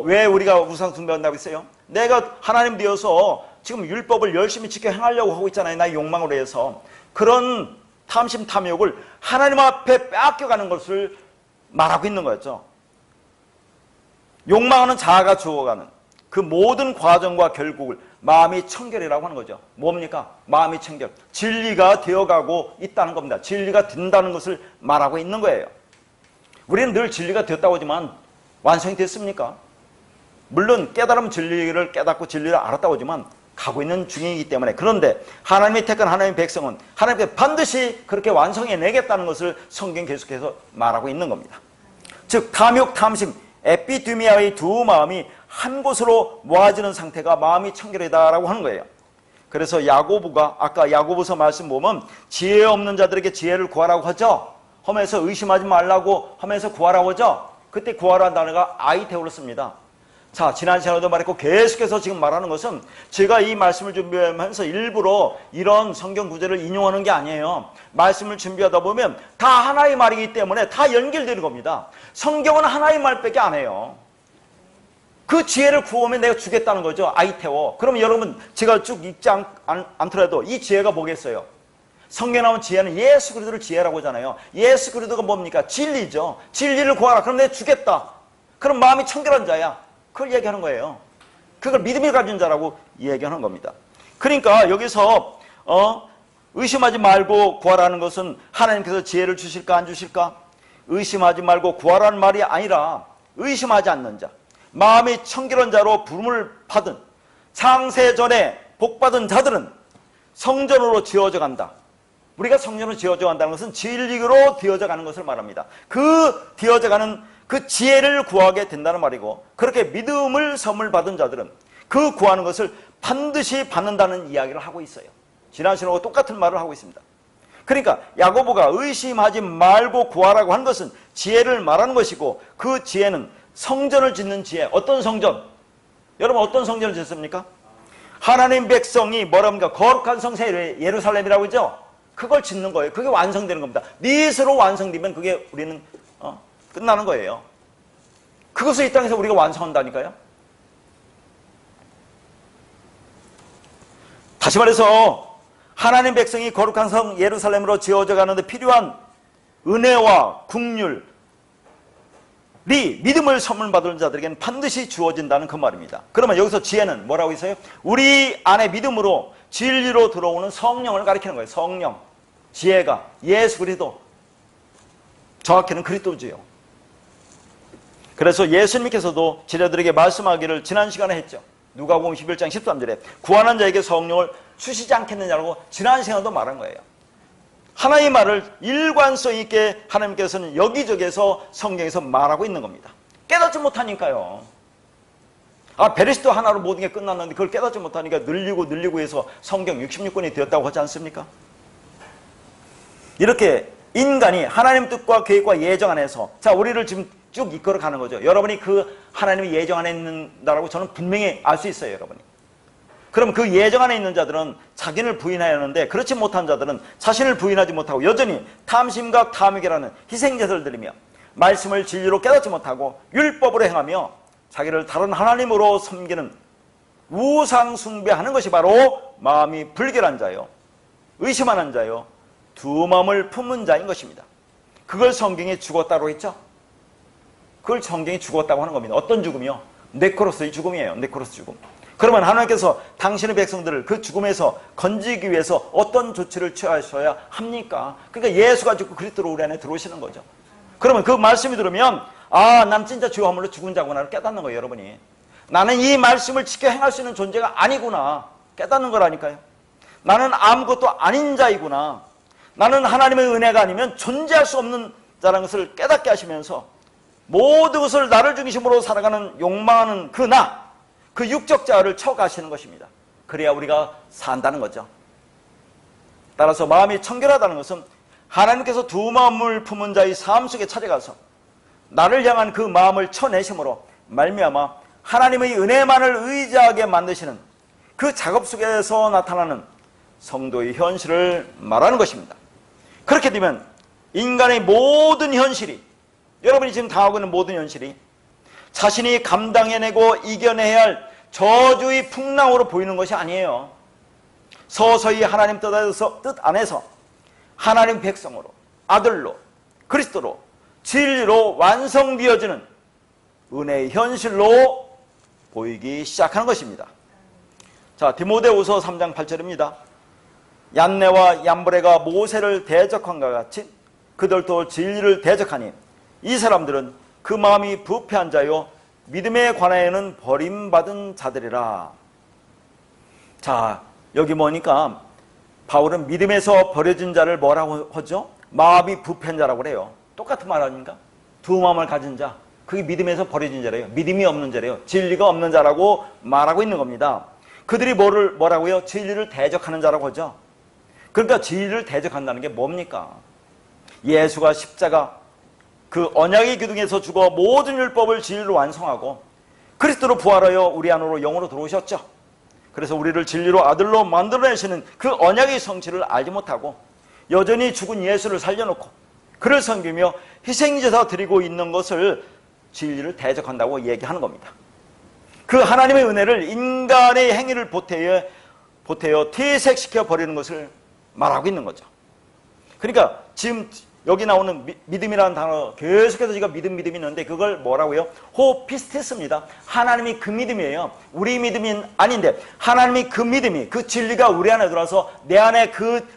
왜 우리가 우상 숭배한다고 했어요? 내가 하나님 되어서 지금 율법을 열심히 지켜 행하려고 하고 있잖아요. 나의 욕망으로 해서. 그런 탐심, 탐욕을 하나님 앞에 빼앗겨가는 것을 말하고 있는 거죠. 욕망하는 자아가 주어가는 그 모든 과정과 결국을 마음이 청결이라고 하는 거죠. 뭡니까? 마음이 청결. 진리가 되어가고 있다는 겁니다. 진리가 된다는 것을 말하고 있는 거예요. 우리는 늘 진리가 되었다고 하지만 완성이 됐습니까? 물론 깨달으면 진리를 깨닫고 진리를 알았다고 하지만 가고 있는 중이기 때문에, 그런데 하나님이 택한 하나님의 백성은 하나님께 반드시 그렇게 완성해내겠다는 것을 성경 계속해서 말하고 있는 겁니다. 즉 탐욕, 탐심, 에피드미아의 두 마음이 한 곳으로 모아지는 상태가 마음이 청결이다라고 하는 거예요. 그래서 야고보가 아까 야고보서 말씀 보면 지혜 없는 자들에게 지혜를 구하라고 하죠. 하면서 의심하지 말라고 하면서 구하라고 하죠. 그때 구하라는 단어가 아이테오를 씁니다. 자, 지난 시간에도 말했고 계속해서 지금 말하는 것은 제가 이 말씀을 준비하면서 일부러 이런 성경 구절을 인용하는 게 아니에요. 말씀을 준비하다 보면 다 하나의 말이기 때문에 다 연결되는 겁니다. 성경은 하나의 말밖에 안 해요. 그 지혜를 구하면 내가 주겠다는 거죠. 아이테오. 그러면 여러분 제가 쭉 읽지 않더라도 이 지혜가 뭐겠어요? 성경에 나온 지혜는 예수 그리스도를 지혜라고 하잖아요. 예수 그리스도가 뭡니까? 진리죠. 진리를 구하라. 그럼 내가 주겠다. 그럼 마음이 청결한 자야. 그걸 얘기하는 거예요. 그걸 믿음이 가진 자라고 얘기하는 겁니다. 그러니까 여기서 의심하지 말고 구하라는 것은 하나님께서 지혜를 주실까 안 주실까? 의심하지 말고 구하라는 말이 아니라 의심하지 않는 자, 마음이 청결한 자로 부름을 받은 창세전에 복받은 자들은 성전으로 지어져 간다. 우리가 성전으로 지어져 간다는 것은 진리로 되어져 가는 것을 말합니다. 그 되어져 가는 그 지혜를 구하게 된다는 말이고, 그렇게 믿음을 선물 받은 자들은 그 구하는 것을 반드시 받는다는 이야기를 하고 있어요. 지난 시간하고 똑같은 말을 하고 있습니다. 그러니까 야고보가 의심하지 말고 구하라고 한 것은 지혜를 말하는 것이고, 그 지혜는 성전을 짓는 지혜. 어떤 성전? 여러분 어떤 성전을 짓습니까? 하나님 백성이 뭐랍니까? 거룩한 성세 예루살렘이라고 하죠? 그걸 짓는 거예요. 그게 완성되는 겁니다. 네 스스로 완성되면 그게 우리는 끝나는 거예요. 그것을 이 땅에서 우리가 완성한다니까요. 다시 말해서 하나님 백성이 거룩한 성 예루살렘으로 지어져 가는데 필요한 은혜와 긍휼이 믿음을 선물 받은 자들에게는 반드시 주어진다는 그 말입니다. 그러면 여기서 지혜는 뭐라고 있어요? 우리 안에 믿음으로 진리로 들어오는 성령을 가리키는 거예요. 성령. 지혜가 예수 그리스도, 정확히는 그리스도지요. 그래서 예수님께서도 제자들에게 말씀하기를 지난 시간에 했죠. 누가복음 11장 13절에 구하는 자에게 성령을 주시지 않겠느냐고 지난 시간에도 말한 거예요. 하나의 말을 일관성 있게 하나님께서는 여기저기에서 성경에서 말하고 있는 겁니다. 깨닫지 못하니까요. 베레시도 하나로 모든 게 끝났는데 그걸 깨닫지 못하니까 늘리고 해서 성경 66권이 되었다고 하지 않습니까? 이렇게 인간이 하나님 뜻과 계획과 예정 안에서, 자, 우리를 지금 쭉 이끌어 가는 거죠. 여러분이 그 하나님의 예정 안에 있는다라고 저는 분명히 알 수 있어요, 여러분이. 그럼 그 예정 안에 있는 자들은 자기를 부인해야 하는데, 그렇지 못한 자들은 자신을 부인하지 못하고 여전히 탐심과 탐욕이라는 희생제사를 드리며 말씀을 진리로 깨닫지 못하고 율법으로 행하며 자기를 다른 하나님으로 섬기는 우상 숭배하는 것이 바로 마음이 불결한 자요, 의심하는 자요, 두 마음을 품은 자인 것입니다. 그걸 성경이 죽었다고 했죠. 그걸 성경이 죽었다고 하는 겁니다. 어떤 죽음이요? 네크로스의 죽음이에요. 네크로스 죽음. 그러면 하나님께서 당신의 백성들을 그 죽음에서 건지기 위해서 어떤 조치를 취하셔야 합니까? 그러니까 예수가 죽고 그리스도로 우리 안에 들어오시는 거죠. 그러면 그 말씀이 들으면 난 진짜 죄 화물로 죽은 자구나를 깨닫는 거예요, 여러분이. 나는 이 말씀을 지켜 행할 수 있는 존재가 아니구나 깨닫는 거라니까요. 나는 아무것도 아닌 자이구나. 나는 하나님의 은혜가 아니면 존재할 수 없는 자라는 것을 깨닫게 하시면서 모든 것을 나를 중심으로 살아가는 욕망하는 그 육적 자아를 쳐가시는 것입니다. 그래야 우리가 산다는 거죠. 따라서 마음이 청결하다는 것은 하나님께서 두 마음을 품은 자의 삶 속에 찾아가서 나를 향한 그 마음을 쳐내심으로 말미암아 하나님의 은혜만을 의지하게 만드시는 그 작업 속에서 나타나는 성도의 현실을 말하는 것입니다. 그렇게 되면 인간의 모든 현실이, 여러분이 지금 당하고 있는 모든 현실이 자신이 감당해내고 이겨내야 할 저주의 풍랑으로 보이는 것이 아니에요. 서서히 하나님 뜻 안에서 하나님 백성으로, 아들로, 그리스도로, 진리로 완성되어지는 은혜의 현실로 보이기 시작하는 것입니다. 자, 디모데후서 3장 8절입니다. 얀네와 얀브레가 모세를 대적한과 같이 그들도 진리를 대적하니 이 사람들은 그 마음이 부패한 자요 믿음에 관하여는 버림받은 자들이라. 자, 여기 보니까 바울은 믿음에서 버려진 자를 뭐라고 하죠? 마음이 부패한 자라고 그래요. 똑같은 말 아닙니까? 두 마음을 가진 자, 그게 믿음에서 버려진 자래요. 믿음이 없는 자래요. 진리가 없는 자라고 말하고 있는 겁니다. 그들이 뭐라고요? 진리를 대적하는 자라고 하죠. 그러니까 진리를 대적한다는 게 뭡니까? 예수가 십자가 그 언약의 기둥에서 죽어 모든 율법을 진리로 완성하고 그리스도로 부활하여 우리 안으로 영으로 들어오셨죠. 그래서 우리를 진리로 아들로 만들어내시는 그 언약의 성취를 알지 못하고 여전히 죽은 예수를 살려놓고 그를 섬기며 희생제사 드리고 있는 것을 진리를 대적한다고 얘기하는 겁니다. 그 하나님의 은혜를 인간의 행위를 보태어 퇴색시켜 버리는 것을 말하고 있는 거죠. 그러니까 지금 여기 나오는 믿음이라는 단어 계속해서 제가 믿음이 있는데 그걸 뭐라고요? 호피스티스입니다. 하나님이 그 믿음이에요. 우리 믿음이 아닌데 하나님이 그 믿음이, 그 진리가 우리 안에 들어와서 내 안에 그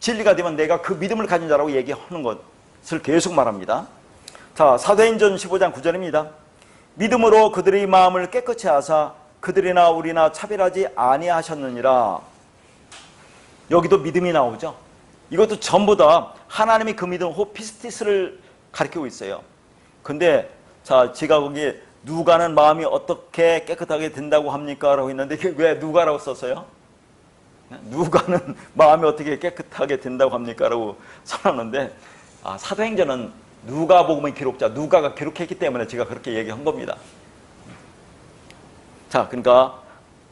진리가 되면 내가 그 믿음을 가진 자라고 얘기하는 것을 계속 말합니다. 자, 사도행전 15장 9절입니다. 믿음으로 그들의 마음을 깨끗이 하사 그들이나 우리나 차별하지 아니하셨느니라. 여기도 믿음이 나오죠. 이것도 전부 다 하나님이 그 믿음, 호피스티스를 가리키고 있어요. 근데 자, 제가 거기에 누가는 마음이 어떻게 깨끗하게 된다고 합니까? 라고 했는데 왜 누가라고 썼어요? 누가는 마음이 어떻게 깨끗하게 된다고 합니까? 라고 써놨는데 사도행전은 누가복음의 기록자, 누가가 기록했기 때문에 제가 그렇게 얘기한 겁니다. 자, 그러니까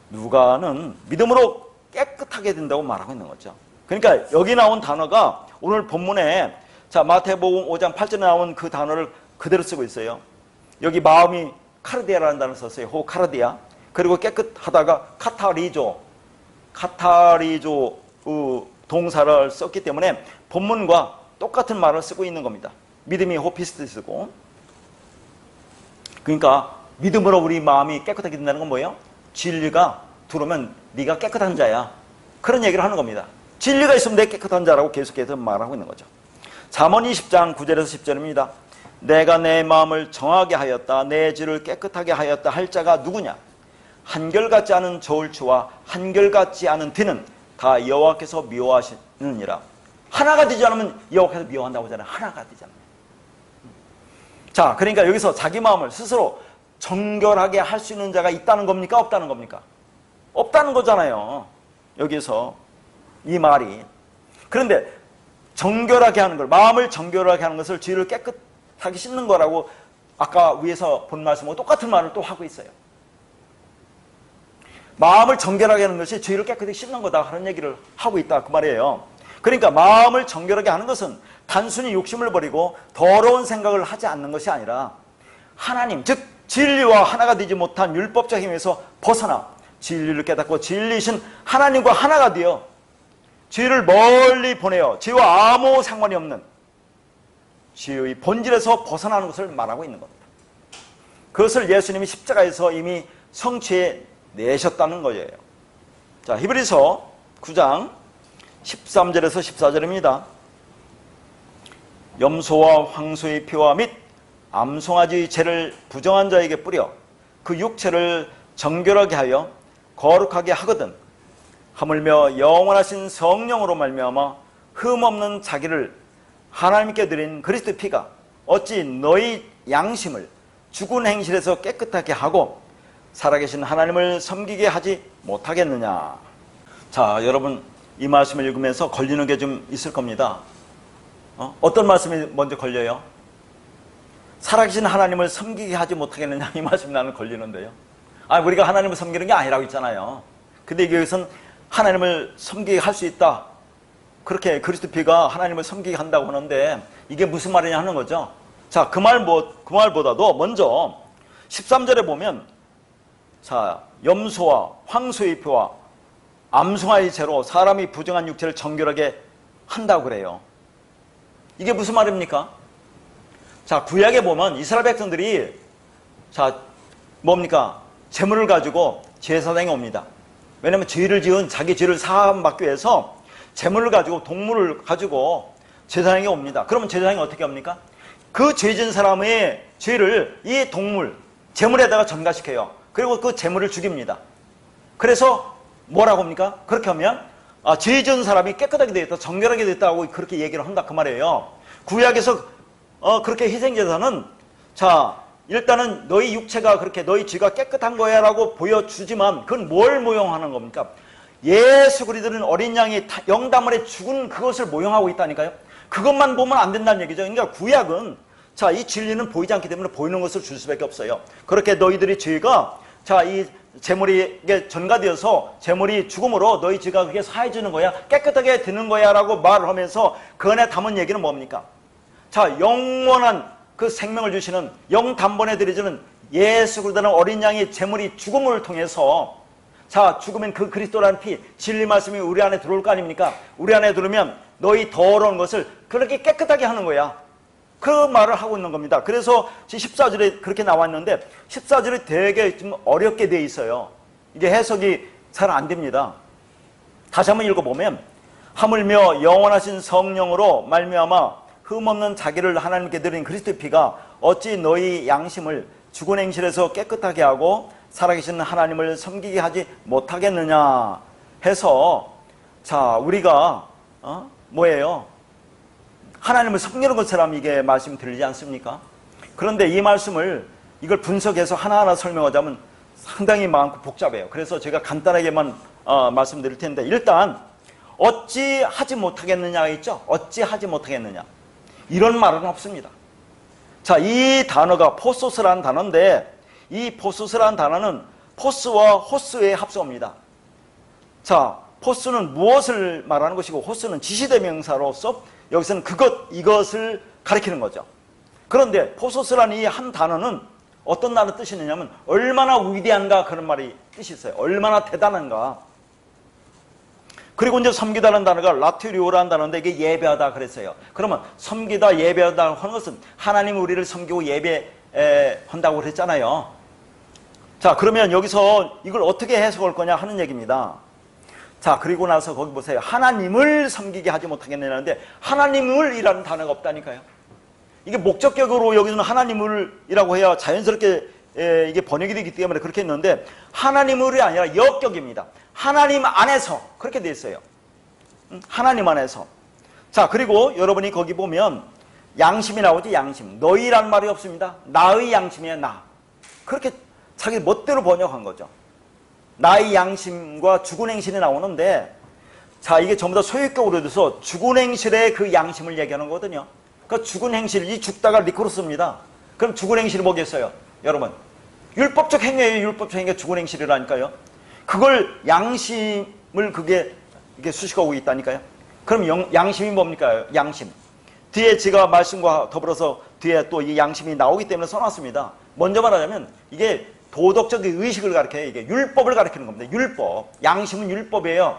누가는 믿음으로 깨끗하게 된다고 말하고 있는 거죠. 그러니까 여기 나온 단어가 오늘 본문에 자 마태복음 5장 8절에 나온 그 단어를 그대로 쓰고 있어요. 여기 마음이 카르디아라는 단어를 썼어요. 카르디아. 그리고 깨끗하다가 카타리조 동사를 썼기 때문에 본문과 똑같은 말을 쓰고 있는 겁니다. 믿음이 호피스티스고. 그러니까 믿음으로 우리 마음이 깨끗하게 된다는 건 뭐예요? 진리가 들어오면 네가 깨끗한 자야. 그런 얘기를 하는 겁니다. 진리가 있으면 내 깨끗한 자라고 계속해서 말하고 있는 거죠. 잠언 20장 9절에서 10절입니다. 내가 내 마음을 정하게 하였다. 내 질을 깨끗하게 하였다 할 자가 누구냐? 한결같지 않은 저울추와 한결같지 않은 뒤는 다 여호와께서 미워하시느니라. 하나가 되지 않으면 여호와께서 미워한다고 하잖아요. 하나가 되잖아요. 자, 그러니까 여기서 자기 마음을 스스로 정결하게 할 수 있는 자가 있다는 겁니까? 없다는 겁니까? 없다는 거잖아요. 여기서 이 말이. 그런데 정결하게 하는 걸, 마음을 정결하게 하는 것을 죄를 깨끗하게 씻는 거라고 아까 위에서 본 말씀하고 똑같은 말을 또 하고 있어요. 마음을 정결하게 하는 것이 죄를 깨끗하게 씻는 거다 하는 얘기를 하고 있다 그 말이에요. 그러니까 마음을 정결하게 하는 것은 단순히 욕심을 버리고 더러운 생각을 하지 않는 것이 아니라 하나님, 즉 진리와 하나가 되지 못한 율법적 힘에서 벗어나 진리를 깨닫고 진리이신 하나님과 하나가 되어 죄를 멀리 보내어 죄와 아무 상관이 없는 죄의 본질에서 벗어나는 것을 말하고 있는 겁니다. 그것을 예수님이 십자가에서 이미 성취해 내셨다는 거예요. 자, 히브리서 9장 13절에서 14절입니다. 염소와 황소의 피와 및 암송아지의 죄를 부정한 자에게 뿌려 그 육체를 정결하게 하여 거룩하게 하거든 하물며 영원하신 성령으로 말미암아 흠없는 자기를 하나님께 드린 그리스도의 피가 어찌 너희 양심을 죽은 행실에서 깨끗하게 하고 살아계신 하나님을 섬기게 하지 못하겠느냐. 자, 여러분 이 말씀을 읽으면서 걸리는 게 좀 있을 겁니다. 어떤 말씀이 먼저 걸려요? 살아계신 하나님을 섬기게 하지 못하겠느냐, 이 말씀이 나는 걸리는데요. 우리가 하나님을 섬기는 게 아니라고 했잖아요. 근데 여기서는 하나님을 섬기게 할 수 있다, 그렇게 그리스도 피가 하나님을 섬기게 한다고 하는데 이게 무슨 말이냐 하는 거죠. 자, 그 말보다도 먼저 13절에 보면, 자, 염소와 황소의 피와 암송아의 죄로 사람이 부정한 육체를 정결하게 한다고 그래요. 이게 무슨 말입니까? 자, 구약에 보면 이스라엘 백성들이, 자, 뭡니까? 제물을 가지고 제사장이 옵니다. 왜냐하면 죄를 지은 자기 죄를 사함받기 위해서 제물을 가지고, 동물을 가지고 제사장이 옵니다. 그러면 제사장이 어떻게 합니까? 그 죄 지은 사람의 죄를 이 동물, 제물에다가 전가시켜요. 그리고 그 제물을 죽입니다. 그래서 뭐라고 합니까? 그렇게 하면 죄 지은 사람이 깨끗하게 되었다, 정결하게 됐다고 그렇게 얘기를 한다, 그 말이에요. 구약에서 그렇게 희생제사는, 자, 일단은 너희 육체가 그렇게 너희 죄가 깨끗한 거야 라고 보여주지만, 그건 뭘 모형하는 겁니까? 예수 그리스도는 어린 양이 영다물에 죽은 그것을 모형하고 있다니까요. 그것만 보면 안 된다는 얘기죠. 그러니까 구약은, 자, 이 진리는 보이지 않기 때문에 보이는 것을 줄 수밖에 없어요. 그렇게 너희들이 죄가, 자, 이 제물이 전가되어서 제물이 죽음으로 너희 죄가 그게 사해지는 거야, 깨끗하게 되는 거야 라고 말을 하면서 그 안에 담은 얘기는 뭡니까? 자, 영원한 그 생명을 주시는, 영단번에 드려주는 예수 그리스도라는 어린 양의 제물이 죽음을 통해서, 자, 죽으면 그 그리스도라는 피, 진리 말씀이 우리 안에 들어올 거 아닙니까? 우리 안에 들어오면 너희 더러운 것을 그렇게 깨끗하게 하는 거야, 그 말을 하고 있는 겁니다. 그래서 14절에 그렇게 나와 있는데 14절이 되게 좀 어렵게 돼 있어요. 이게 해석이 잘 안 됩니다. 다시 한번 읽어보면, 하물며 영원하신 성령으로 말미암아 흠없는 자기를 하나님께 드린 그리스도의 피가 어찌 너희 양심을 죽은 행실에서 깨끗하게 하고 살아계신 하나님을 섬기게 하지 못하겠느냐 해서, 자, 우리가 뭐예요? 하나님을 섬기는 것처럼 이게 말씀이 들리지 않습니까? 그런데 이 말씀을, 이걸 분석해서 하나하나 설명하자면 상당히 많고 복잡해요. 그래서 제가 간단하게만 말씀드릴 텐데, 일단 어찌 하지 못하겠느냐가 있죠. 어찌 하지 못하겠느냐, 이런 말은 없습니다. 자, 이 단어가 포소스라는 단어인데, 이 포소스라는 단어는 포스와 호스의 합성어입니다. 자, 포스는 무엇을 말하는 것이고 호스는 지시대명사로서 여기서는 이것을 가리키는 거죠. 그런데 포소스라는 이 한 단어는 어떤 단어 뜻이 있느냐면 얼마나 위대한가, 그런 말이 뜻이 있어요. 얼마나 대단한가. 그리고 이제 섬기다는 단어가 라트리오라는 단어인데 이게 예배하다 그랬어요. 그러면 섬기다, 예배하다 하는 것은 하나님 우리를 섬기고 예배한다고 그랬잖아요. 자, 그러면 여기서 이걸 어떻게 해석할 거냐 하는 얘기입니다. 자, 그리고 나서 거기 보세요. 하나님을 섬기게 하지 못하겠느냐는데 하나님을 이라는 단어가 없다니까요. 이게 목적격으로 여기서는 하나님을 이라고 해야 자연스럽게 이게 번역이 되기 때문에 그렇게 했는데, 하나님을이 아니라 역격입니다. 하나님 안에서 그렇게 돼 있어요. 하나님 안에서. 자, 그리고 여러분이 거기 보면 양심이 나오지. 양심. 너희란 말이 없습니다. 나의 양심이에요. 나. 그렇게 자기 멋대로 번역한 거죠. 나의 양심과 죽은 행실이 나오는데, 자, 이게 전부 다 소유격으로 돼서 죽은 행실의 그 양심을 얘기하는 거거든요. 그러니까 죽은 행실, 이 죽다가 리코르스입니다. 그럼 죽은 행실이 뭐겠어요? 여러분, 율법적 행위예요. 율법적 행위가 죽은 행실이라니까요. 그걸 양심을 이게 수식하고 있다니까요. 그럼 양심이 뭡니까? 양심. 뒤에 제가 말씀과 더불어서 뒤에 또 이 양심이 나오기 때문에 써놨습니다. 먼저 말하자면 이게 도덕적 의식을 가리켜요. 이게 율법을 가리키는 겁니다. 율법. 양심은 율법이에요.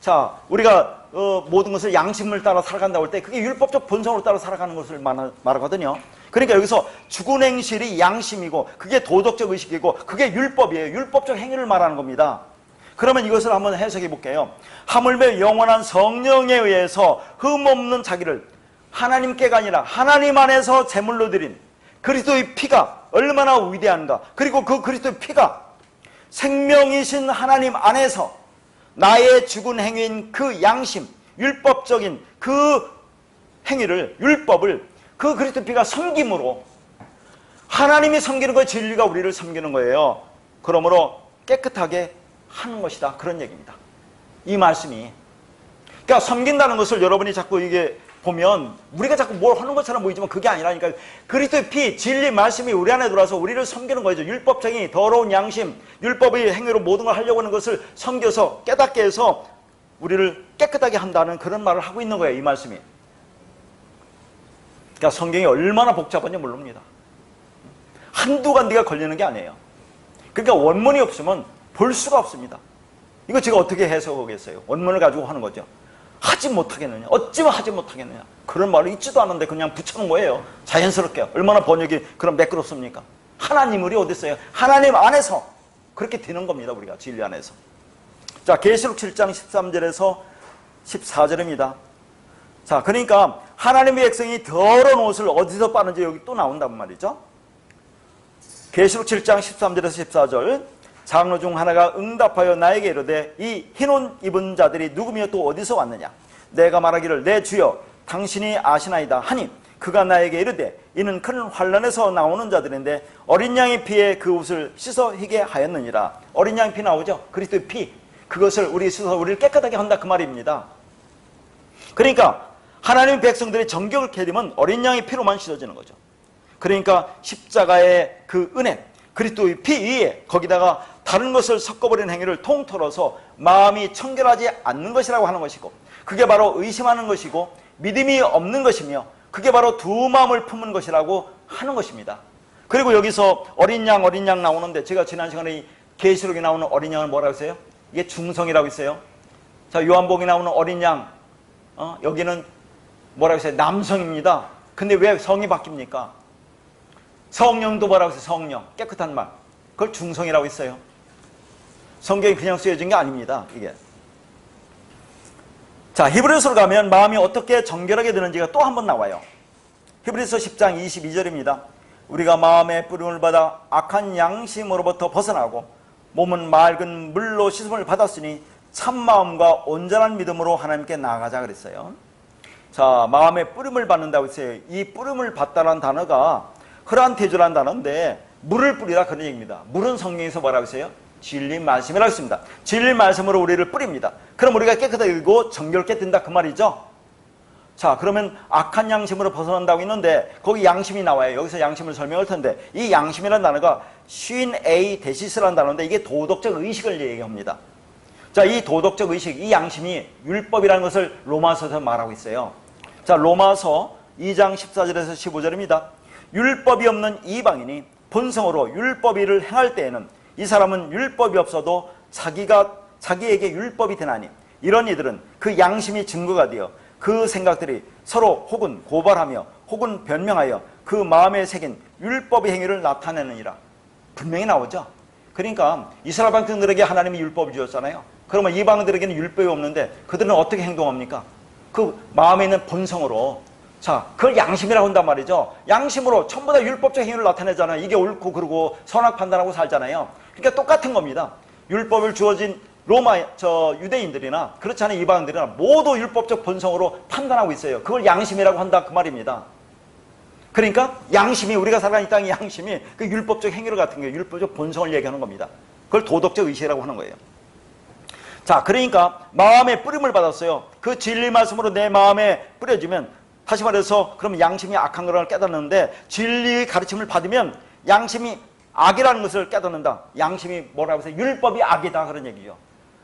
자, 우리가 모든 것을 양심을 따라 살아간다고 할 때 그게 율법적 본성으로 따라 살아가는 것을 말하거든요. 그러니까 여기서 죽은 행실이 양심이고 그게 도덕적 의식이고 그게 율법이에요. 율법적 행위를 말하는 겁니다. 그러면 이것을 한번 해석해 볼게요. 하물며 영원한 성령에 의해서 흠없는 자기를 하나님께가 아니라 하나님 안에서 제물로 드린 그리스도의 피가 얼마나 위대한가. 그리고 그 그리스도의 피가 생명이신 하나님 안에서 나의 죽은 행위인 그 양심, 율법적인 그 행위를, 율법을 그 그리스도 피가 섬김으로, 하나님이 섬기는 거예요. 진리가 우리를 섬기는 거예요. 그러므로 깨끗하게 하는 것이다. 그런 얘기입니다. 이 말씀이. 그러니까 섬긴다는 것을 여러분이 자꾸 이게 보면 우리가 자꾸 뭘 하는 것처럼 보이지만 그게 아니라니까. 그리스도의 피, 진리 말씀이 우리 안에 들어와서 우리를 섬기는 거죠. 율법적인 더러운 양심, 율법의 행위로 모든 걸 하려고 하는 것을 섬겨서 깨닫게 해서 우리를 깨끗하게 한다는 그런 말을 하고 있는 거예요. 이 말씀이. 그러니까 성경이 얼마나 복잡한지 모릅니다. 한두 간디가 걸리는 게 아니에요. 그러니까 원문이 없으면 볼 수가 없습니다. 이거 제가 어떻게 해석하겠어요? 원문을 가지고 하는 거죠. 하지 못하겠느냐? 어찌면 하지 못하겠느냐? 그런 말을 있지도 않은데 그냥 붙여놓은 거예요. 자연스럽게. 얼마나 번역이 그럼 매끄럽습니까? 하나님을이 어디 있어요? 하나님 안에서 그렇게 되는 겁니다. 우리가 진리 안에서. 자, 계시록 7장 13절에서 14절입니다. 자, 그러니까 하나님의 백성이 더러운 옷을 어디서 빠는지 여기 또 나온단 말이죠. 계시록 7장 13절에서 14절. 장로 중 하나가 응답하여 나에게 이르되 이 흰옷 입은 자들이 누구며 또 어디서 왔느냐? 내가 말하기를 내 주여 당신이 아시나이다 하니 그가 나에게 이르되 이는 큰 환란에서 나오는 자들인데 어린 양의 피에 그 옷을 씻어 희게 하였느니라. 어린 양의 피 나오죠? 그리스도의 피. 그것을 우리 씻어서 우리를 깨끗하게 한다 그 말입니다. 그러니까 하나님의 백성들의 정결을 캐되면 어린 양의 피로만 씻어지는 거죠. 그러니까 십자가의 그 은혜, 그리스도의 피 위에 거기다가 다른 것을 섞어버리는 행위를 통틀어서 마음이 청결하지 않는 것이라고 하는 것이고, 그게 바로 의심하는 것이고 믿음이 없는 것이며, 그게 바로 두 마음을 품은 것이라고 하는 것입니다. 그리고 여기서 어린 양 나오는데, 제가 지난 시간에 계시록에 나오는 어린 양을 뭐라고 했어요? 이게 중성이라고 했어요. 자, 요한복음에 나오는 어린 양, 여기는 뭐라고 했어요? 남성입니다. 근데 왜 성이 바뀝니까? 성령도 뭐라고 했어요? 성령, 깨끗한 말. 그걸 중성이라고 했어요. 성경이 그냥 쓰여진 게 아닙니다. 이게. 자, 히브리서로 가면 마음이 어떻게 정결하게 되는지가 또 한 번 나와요. 히브리서 10장 22절입니다. 우리가 마음의 뿌림을 받아 악한 양심으로부터 벗어나고 몸은 맑은 물로 씻음을 받았으니 참마음과 온전한 믿음으로 하나님께 나아가자 그랬어요. 자, 마음의 뿌림을 받는다고 했어요. 이 뿌림을 받다라는 단어가 흐란테주라는 단어인데 물을 뿌리라 그런 얘기입니다. 물은 성경에서 뭐라고 했어요? 진리 말씀이라고 했습니다. 진리 말씀으로 우리를 뿌립니다. 그럼 우리가 깨끗하고 정결케 된다 그 말이죠. 자, 그러면 악한 양심으로 벗어난다고 했는데 거기 양심이 나와요. 여기서 양심을 설명할 텐데 이 양심이라는 단어가 쉰 에이 데시스라는 단어인데 이게 도덕적 의식을 얘기합니다. 자, 이 도덕적 의식, 이 양심이 율법이라는 것을 로마서에서 말하고 있어요. 자, 로마서 2장 14절에서 15절입니다. 율법이 없는 이방인이 본성으로 율법이를 행할 때에는 이 사람은 율법이 없어도 자기에게 율법이 되나니 이런 이들은 그 양심이 증거가 되어 그 생각들이 서로 혹은 고발하며 혹은 변명하여 그 마음에 새긴 율법의 행위를 나타내느니라. 분명히 나오죠. 그러니까 이스라엘 백성들에게 하나님이 율법을 주었잖아요. 그러면 이방인들에게는 율법이 없는데 그들은 어떻게 행동합니까? 그 마음에 있는 본성으로, 자, 그걸 양심이라고 한단 말이죠. 양심으로 전부 다 율법적 행위를 나타내잖아요. 이게 옳고 그르고 선악 판단하고 살잖아요. 그러니까 똑같은 겁니다. 율법을 주어진 유대인들이나 그렇지 않은 이방인들이나 모두 율법적 본성으로 판단하고 있어요. 그걸 양심이라고 한다 그 말입니다. 그러니까 양심이, 우리가 살아가는 이 땅의 양심이 그 율법적 행위를 같은 거예요. 율법적 본성을 얘기하는 겁니다. 그걸 도덕적 의식이라고 하는 거예요. 자, 그러니까 마음에 뿌림을 받았어요. 그 진리 말씀으로 내 마음에 뿌려지면, 다시 말해서 그럼 양심이 악한 걸 깨닫는데 진리의 가르침을 받으면 양심이 악이라는 것을 깨닫는다. 양심이 뭐라고 해서 율법이 악이다 그런 얘기죠.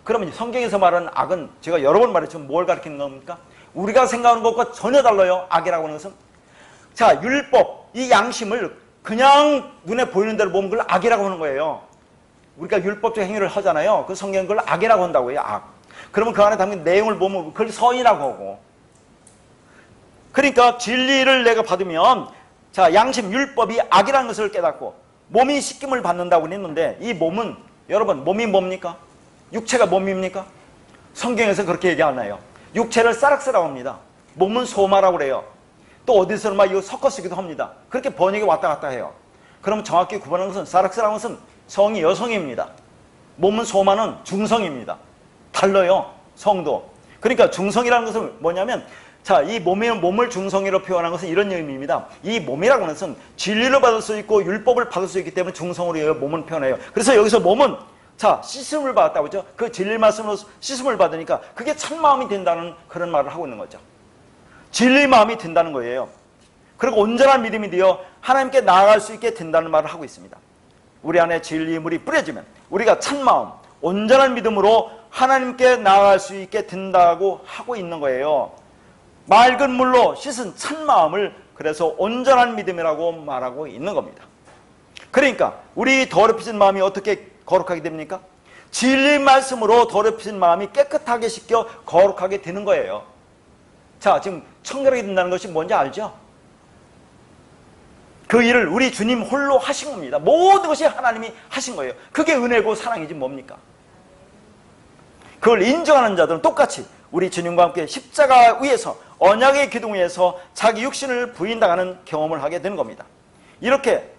그러면 성경에서 말하는 악은 제가 여러 번 말했지만 뭘 가리키는 겁니까? 우리가 생각하는 것과 전혀 달라요. 악이라고 하는 것은. 자, 율법, 이 양심을 그냥 눈에 보이는 대로 보면 그걸 악이라고 하는 거예요. 우리가 율법적 행위를 하잖아요. 그 성경은 그걸 악이라고 한다고 해요. 악. 그러면 그 안에 담긴 내용을 보면 그걸 선이라고 하고. 그러니까 진리를 내가 받으면, 자, 양심 율법이 악이라는 것을 깨닫고 몸이 씻김을 받는다고 했는데 이 몸은, 여러분, 몸이 뭡니까? 육체가 몸입니까? 성경에서 그렇게 얘기 안 해요. 육체를 사락스라고 합니다. 몸은 소마라고 그래요. 또 어디서는 막 이거 섞어 쓰기도 합니다. 그렇게 번역이 왔다 갔다 해요. 그러면 정확히 구분하는 것은, 사락스라는 것은 성이 여성입니다. 몸은 소마는 중성입니다. 달라요. 성도. 그러니까 중성이라는 것은 뭐냐면 자, 이 몸을 중성이로 표현한 것은 이런 의미입니다. 이 몸이라고 하는 것은 진리를 받을 수 있고 율법을 받을 수 있기 때문에 중성으로 몸을 표현해요. 그래서 여기서 몸은 자, 씻음을 받았다고 했죠. 그 진리 말씀으로 씻음을 받으니까 그게 참 마음이 된다는 그런 말을 하고 있는 거죠. 진리 마음이 된다는 거예요. 그리고 온전한 믿음이 되어 하나님께 나아갈 수 있게 된다는 말을 하고 있습니다. 우리 안에 진리의 물이 뿌려지면 우리가 참마음, 온전한 믿음으로 하나님께 나아갈 수 있게 된다고 하고 있는 거예요. 맑은 물로 씻은 참마음을 그래서 온전한 믿음이라고 말하고 있는 겁니다. 그러니까 우리 더럽혀진 마음이 어떻게 거룩하게 됩니까? 진리 말씀으로 더럽혀진 마음이 깨끗하게 씻겨 거룩하게 되는 거예요. 자, 지금 청결하게 된다는 것이 뭔지 알죠? 그 일을 우리 주님 홀로 하신 겁니다. 모든 것이 하나님이 하신 거예요. 그게 은혜고 사랑이지 뭡니까? 그걸 인정하는 자들은 똑같이 우리 주님과 함께 십자가 위에서 언약의 기둥 위에서 자기 육신을 부인당하는 경험을 하게 되는 겁니다. 이렇게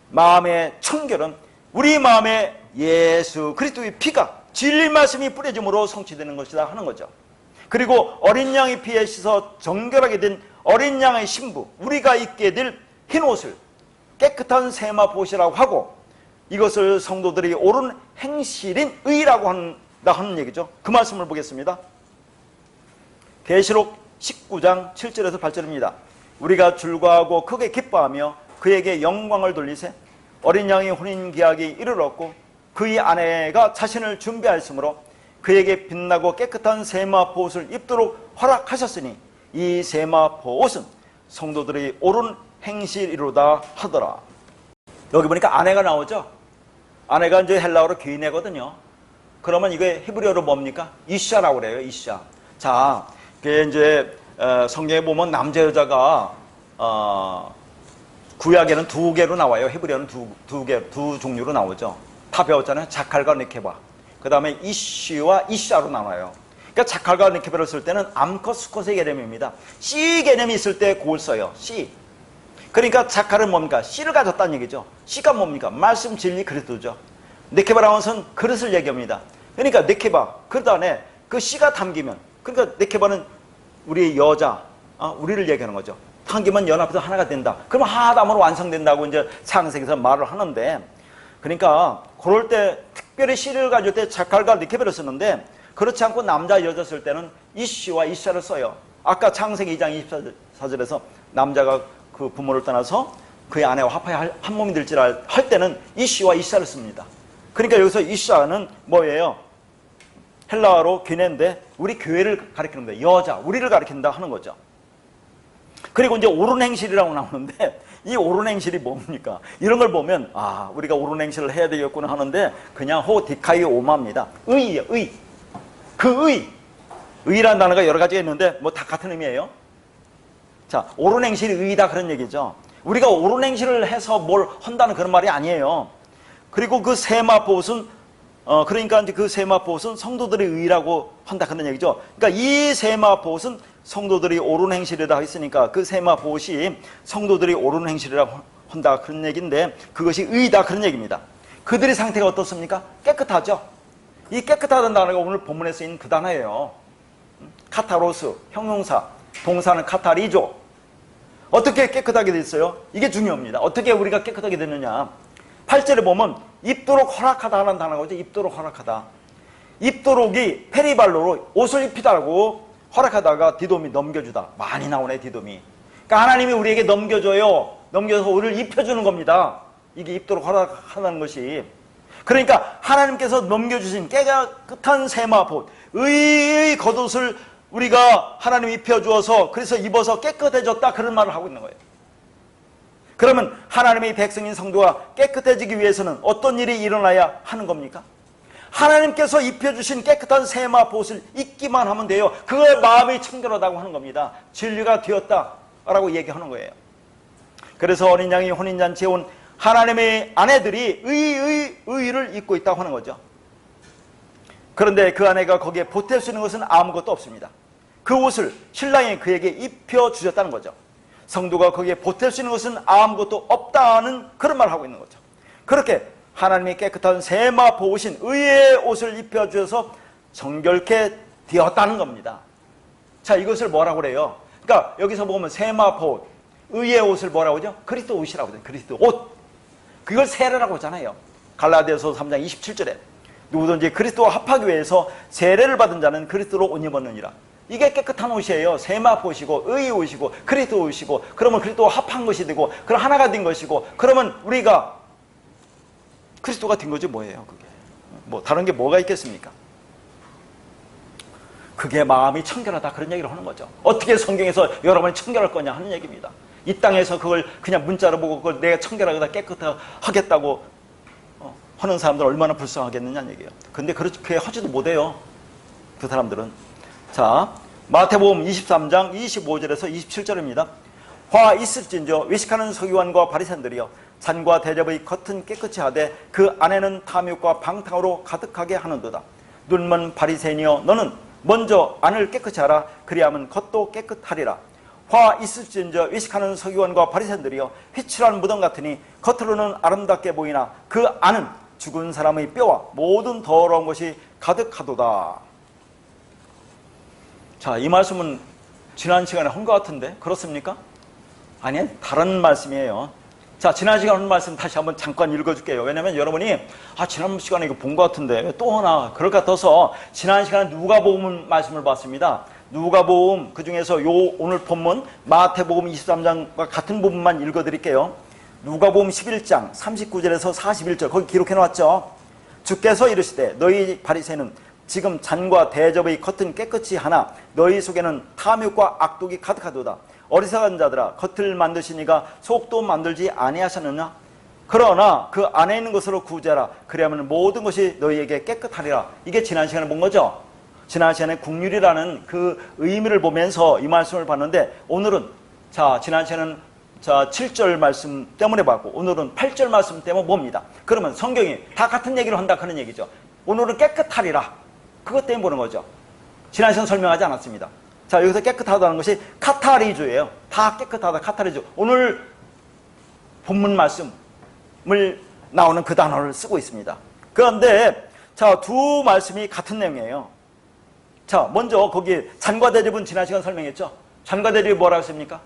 마음의 청결은 우리 마음에 예수 그리스도의 피가 진리 말씀이 뿌려짐으로 성취되는 것이다 하는 거죠. 그리고 어린 양의 피에 씻어 정결하게 된 어린 양의 신부, 우리가 입게 될 흰옷을 깨끗한 세마포옷이라고 하고 이것을 성도들이 옳은 행실인 의라고 한다 하는 얘기죠. 그 말씀을 보겠습니다. 계시록 19장 7절에서 8절입니다. 우리가 즐거워하고 크게 기뻐하며 그에게 영광을 돌리세 어린 양의 혼인계약이 이르렀고 그의 아내가 자신을 준비하였으므로 그에게 빛나고 깨끗한 세마포옷을 입도록 허락하셨으니 이 세마포옷은 성도들의 옳은 행실이로다 하더라. 여기 보니까 아내가 나오죠. 아내가 이제 헬라어로 귀인이거든요. 그러면 이게 히브리어로 뭡니까? 이샤라고 그래요. 이샤. 자, 그게 이제 성경에 보면 남자 여자가 구약에는 두 개로 나와요. 히브리어는 두 종류로 나오죠. 다 배웠잖아요. 자칼과 네케바. 그 다음에 이쉬와 이샤로 나와요. 그러니까 자칼과 네케바를 쓸 때는 암컷, 수컷의 개념입니다. 씨 개념이 있을 때 그걸 써요. 씨. 그러니까 자칼은 뭡니까? 씨를 가졌다는 얘기죠. 씨가 뭡니까? 말씀, 진리, 그리스도죠. 네케바라는 것은 그릇을 얘기합니다. 그러니까 네케바, 그릇 안에 그 씨가 담기면, 그러니까 네케바는 우리 여자, 우리를 얘기하는 거죠. 담기면 연합해서 하나가 된다. 그러면 하나담으로 완성된다고 이제 창세기에서 말을 하는데, 그러니까 그럴 때 특별히 씨를 가질 때 자칼과 네케바를 쓰는데, 그렇지 않고 남자, 여자 쓸 때는 이씨와 이샤를 써요. 아까 창세기 2장 24절에서 남자가 그 부모를 떠나서 그의 아내와 합하여 한 몸이 될지라 할 때는 이씨와 이샤를 씁니다. 그러니까 여기서 이샤는 뭐예요? 헬라어로 귀네인데 우리 교회를 가리키는 거예요. 여자, 우리를 가리킨다 하는 거죠. 그리고 이제 옳은 행실이라고 나오는데 이 옳은 행실이 뭡니까? 이런 걸 보면 우리가 옳은 행실을 해야 되겠구나 하는데 그냥 호디카이 오마입니다. 의예요. 의. 그 의라는 단어가 여러 가지가 있는데 뭐 다 같은 의미예요. 자, 옳은 행실이 의다 그런 얘기죠. 우리가 옳은 행실을 해서 뭘 한다는 그런 말이 아니에요. 그리고 그 세마포옷은 그러니까 이제 그 세마포옷은 성도들의 의라고 한다 그런 얘기죠. 그러니까 이 세마포옷은 성도들이 옳은 행실이다 했으니까 그 세마포옷이 성도들이 옳은 행실이라고 한다 그런 얘기인데 그것이 의다 그런 얘기입니다. 그들의 상태가 어떻습니까? 깨끗하죠. 이 깨끗하다는 단어가 오늘 본문에 쓰인 그 단어예요. 카타로스, 형용사, 동사는 카타리죠. 어떻게 깨끗하게 됐어요? 이게 중요합니다. 어떻게 우리가 깨끗하게 됐느냐? 8절에 보면 입도록 허락하다 하는 단어가 오죠. 입도록 허락하다. 입도록이 페리발로로 옷을 입히다라고 허락하다가 디돔이 넘겨주다. 많이 나오네 디돔이. 그러니까 하나님이 우리에게 넘겨줘요. 넘겨서 우리를 입혀주는 겁니다. 이게 입도록 허락하다는 것이. 그러니까 하나님께서 넘겨주신 깨끗한 세마포 의의 겉옷을 우리가 하나님이 입혀주어서 그래서 입어서 깨끗해졌다 그런 말을 하고 있는 거예요. 그러면 하나님의 백성인 성도가 깨끗해지기 위해서는 어떤 일이 일어나야 하는 겁니까? 하나님께서 입혀주신 깨끗한 세마포옷을 입기만 하면 돼요. 그걸 마음이 청결하다고 하는 겁니다. 진리가 되었다라고 얘기하는 거예요. 그래서 어린 양이 혼인잔치에 온 하나님의 아내들이 의를 입고 있다고 하는 거죠. 그런데 그 아내가 거기에 보탤 수 있는 것은 아무것도 없습니다. 그 옷을 신랑이 그에게 입혀주셨다는 거죠. 성도가 거기에 보탤 수 있는 것은 아무것도 없다는 그런 말을 하고 있는 거죠. 그렇게 하나님이 깨끗한 세마포옷인 의의 옷을 입혀주셔서 정결케 되었다는 겁니다. 자, 이것을 뭐라고 그래요? 그러니까 여기서 보면 세마포 옷, 의의 옷을 뭐라고 하죠? 그리스도 옷이라고 하죠. 그리스도 옷. 그걸 세례라고 하잖아요. 갈라디아서 3장 27절에 누구든지 그리스도와 합하기 위해서 세례를 받은 자는 그리스도로 옷 입었느니라. 이게 깨끗한 옷이에요. 세마포 옷이고 의의 옷이고 그리스도 옷이고, 그러면 그리스도와 합한 것이 되고 그럼 하나가 된 것이고, 그러면 우리가 그리스도가 된 거지 뭐예요 그게. 뭐 다른 게 뭐가 있겠습니까? 그게 마음이 청결하다 그런 얘기를 하는 거죠. 어떻게 성경에서 여러분이 청결할 거냐 하는 얘기입니다. 이 땅에서 그걸 그냥 문자로 보고 그걸 내가 청결하다 깨끗하겠다고 하는 사람들은 얼마나 불쌍하겠느냐는 얘기예요. 근데 그렇게 하지도 못해요, 그 사람들은. 자, 마태복음 23장 25절에서 27절입니다. 화 있을진저 외식하는 서기관과 바리새인들이여 잔과 대접의 겉은 깨끗이 하되 그 안에는 탐욕과 방탕으로 가득하게 하는도다. 눈먼 바리새인이여 너는 먼저 안을 깨끗이 하라. 그리하면 겉도 깨끗하리라. 화 있을진저 외식하는 서기관과 바리새인들이여 휘칠한 무덤 같으니 겉으로는 아름답게 보이나 그 안은 죽은 사람의 뼈와 모든 더러운 것이 가득하도다. 자, 이 말씀은 지난 시간에 한 것 같은데 그렇습니까? 아니, 다른 말씀이에요. 자, 지난 시간에 한 말씀 다시 한번 잠깐 읽어줄게요. 왜냐면 여러분이 지난 시간에 이거 본 것 같은데 또 하나 그럴 것 같아서 지난 시간에 누가복음 말씀을 봤습니다. 누가복음 그중에서 오늘 본문 마태복음 23장과 같은 부분만 읽어드릴게요. 누가복음 11장 39절에서 41절 거기 기록해놨죠. 주께서 이르시되 너희 바리새인은 지금 잔과 대접의 겉은 깨끗이 하나 너희 속에는 탐욕과 악독이 가득하도다. 어리석은 자들아 겉을 만드시니가 속도 만들지 아니하셨느냐? 그러나 그 안에 있는 것으로 구제하라. 그리하면 모든 것이 너희에게 깨끗하리라. 이게 지난 시간에 본 거죠. 지난 시간에 국률이라는 그 의미를 보면서 이 말씀을 봤는데, 오늘은 지난 시간에는 7절 말씀 때문에 봤고 오늘은 8절 말씀 때문에 봅니다. 그러면 성경이 다 같은 얘기를 한다 하는 얘기죠. 오늘은 깨끗하리라. 그것 때문에 보는 거죠. 지난 시간 설명하지 않았습니다. 자, 여기서 깨끗하다는 것이 카타리주예요. 다 깨끗하다, 카타리주. 오늘 본문 말씀을 나오는 그 단어를 쓰고 있습니다. 그런데 두 말씀이 같은 내용이에요. 자, 먼저 거기 잔과 대접은 지난 시간 설명했죠. 잔과 대접이 뭐라고 했습니까?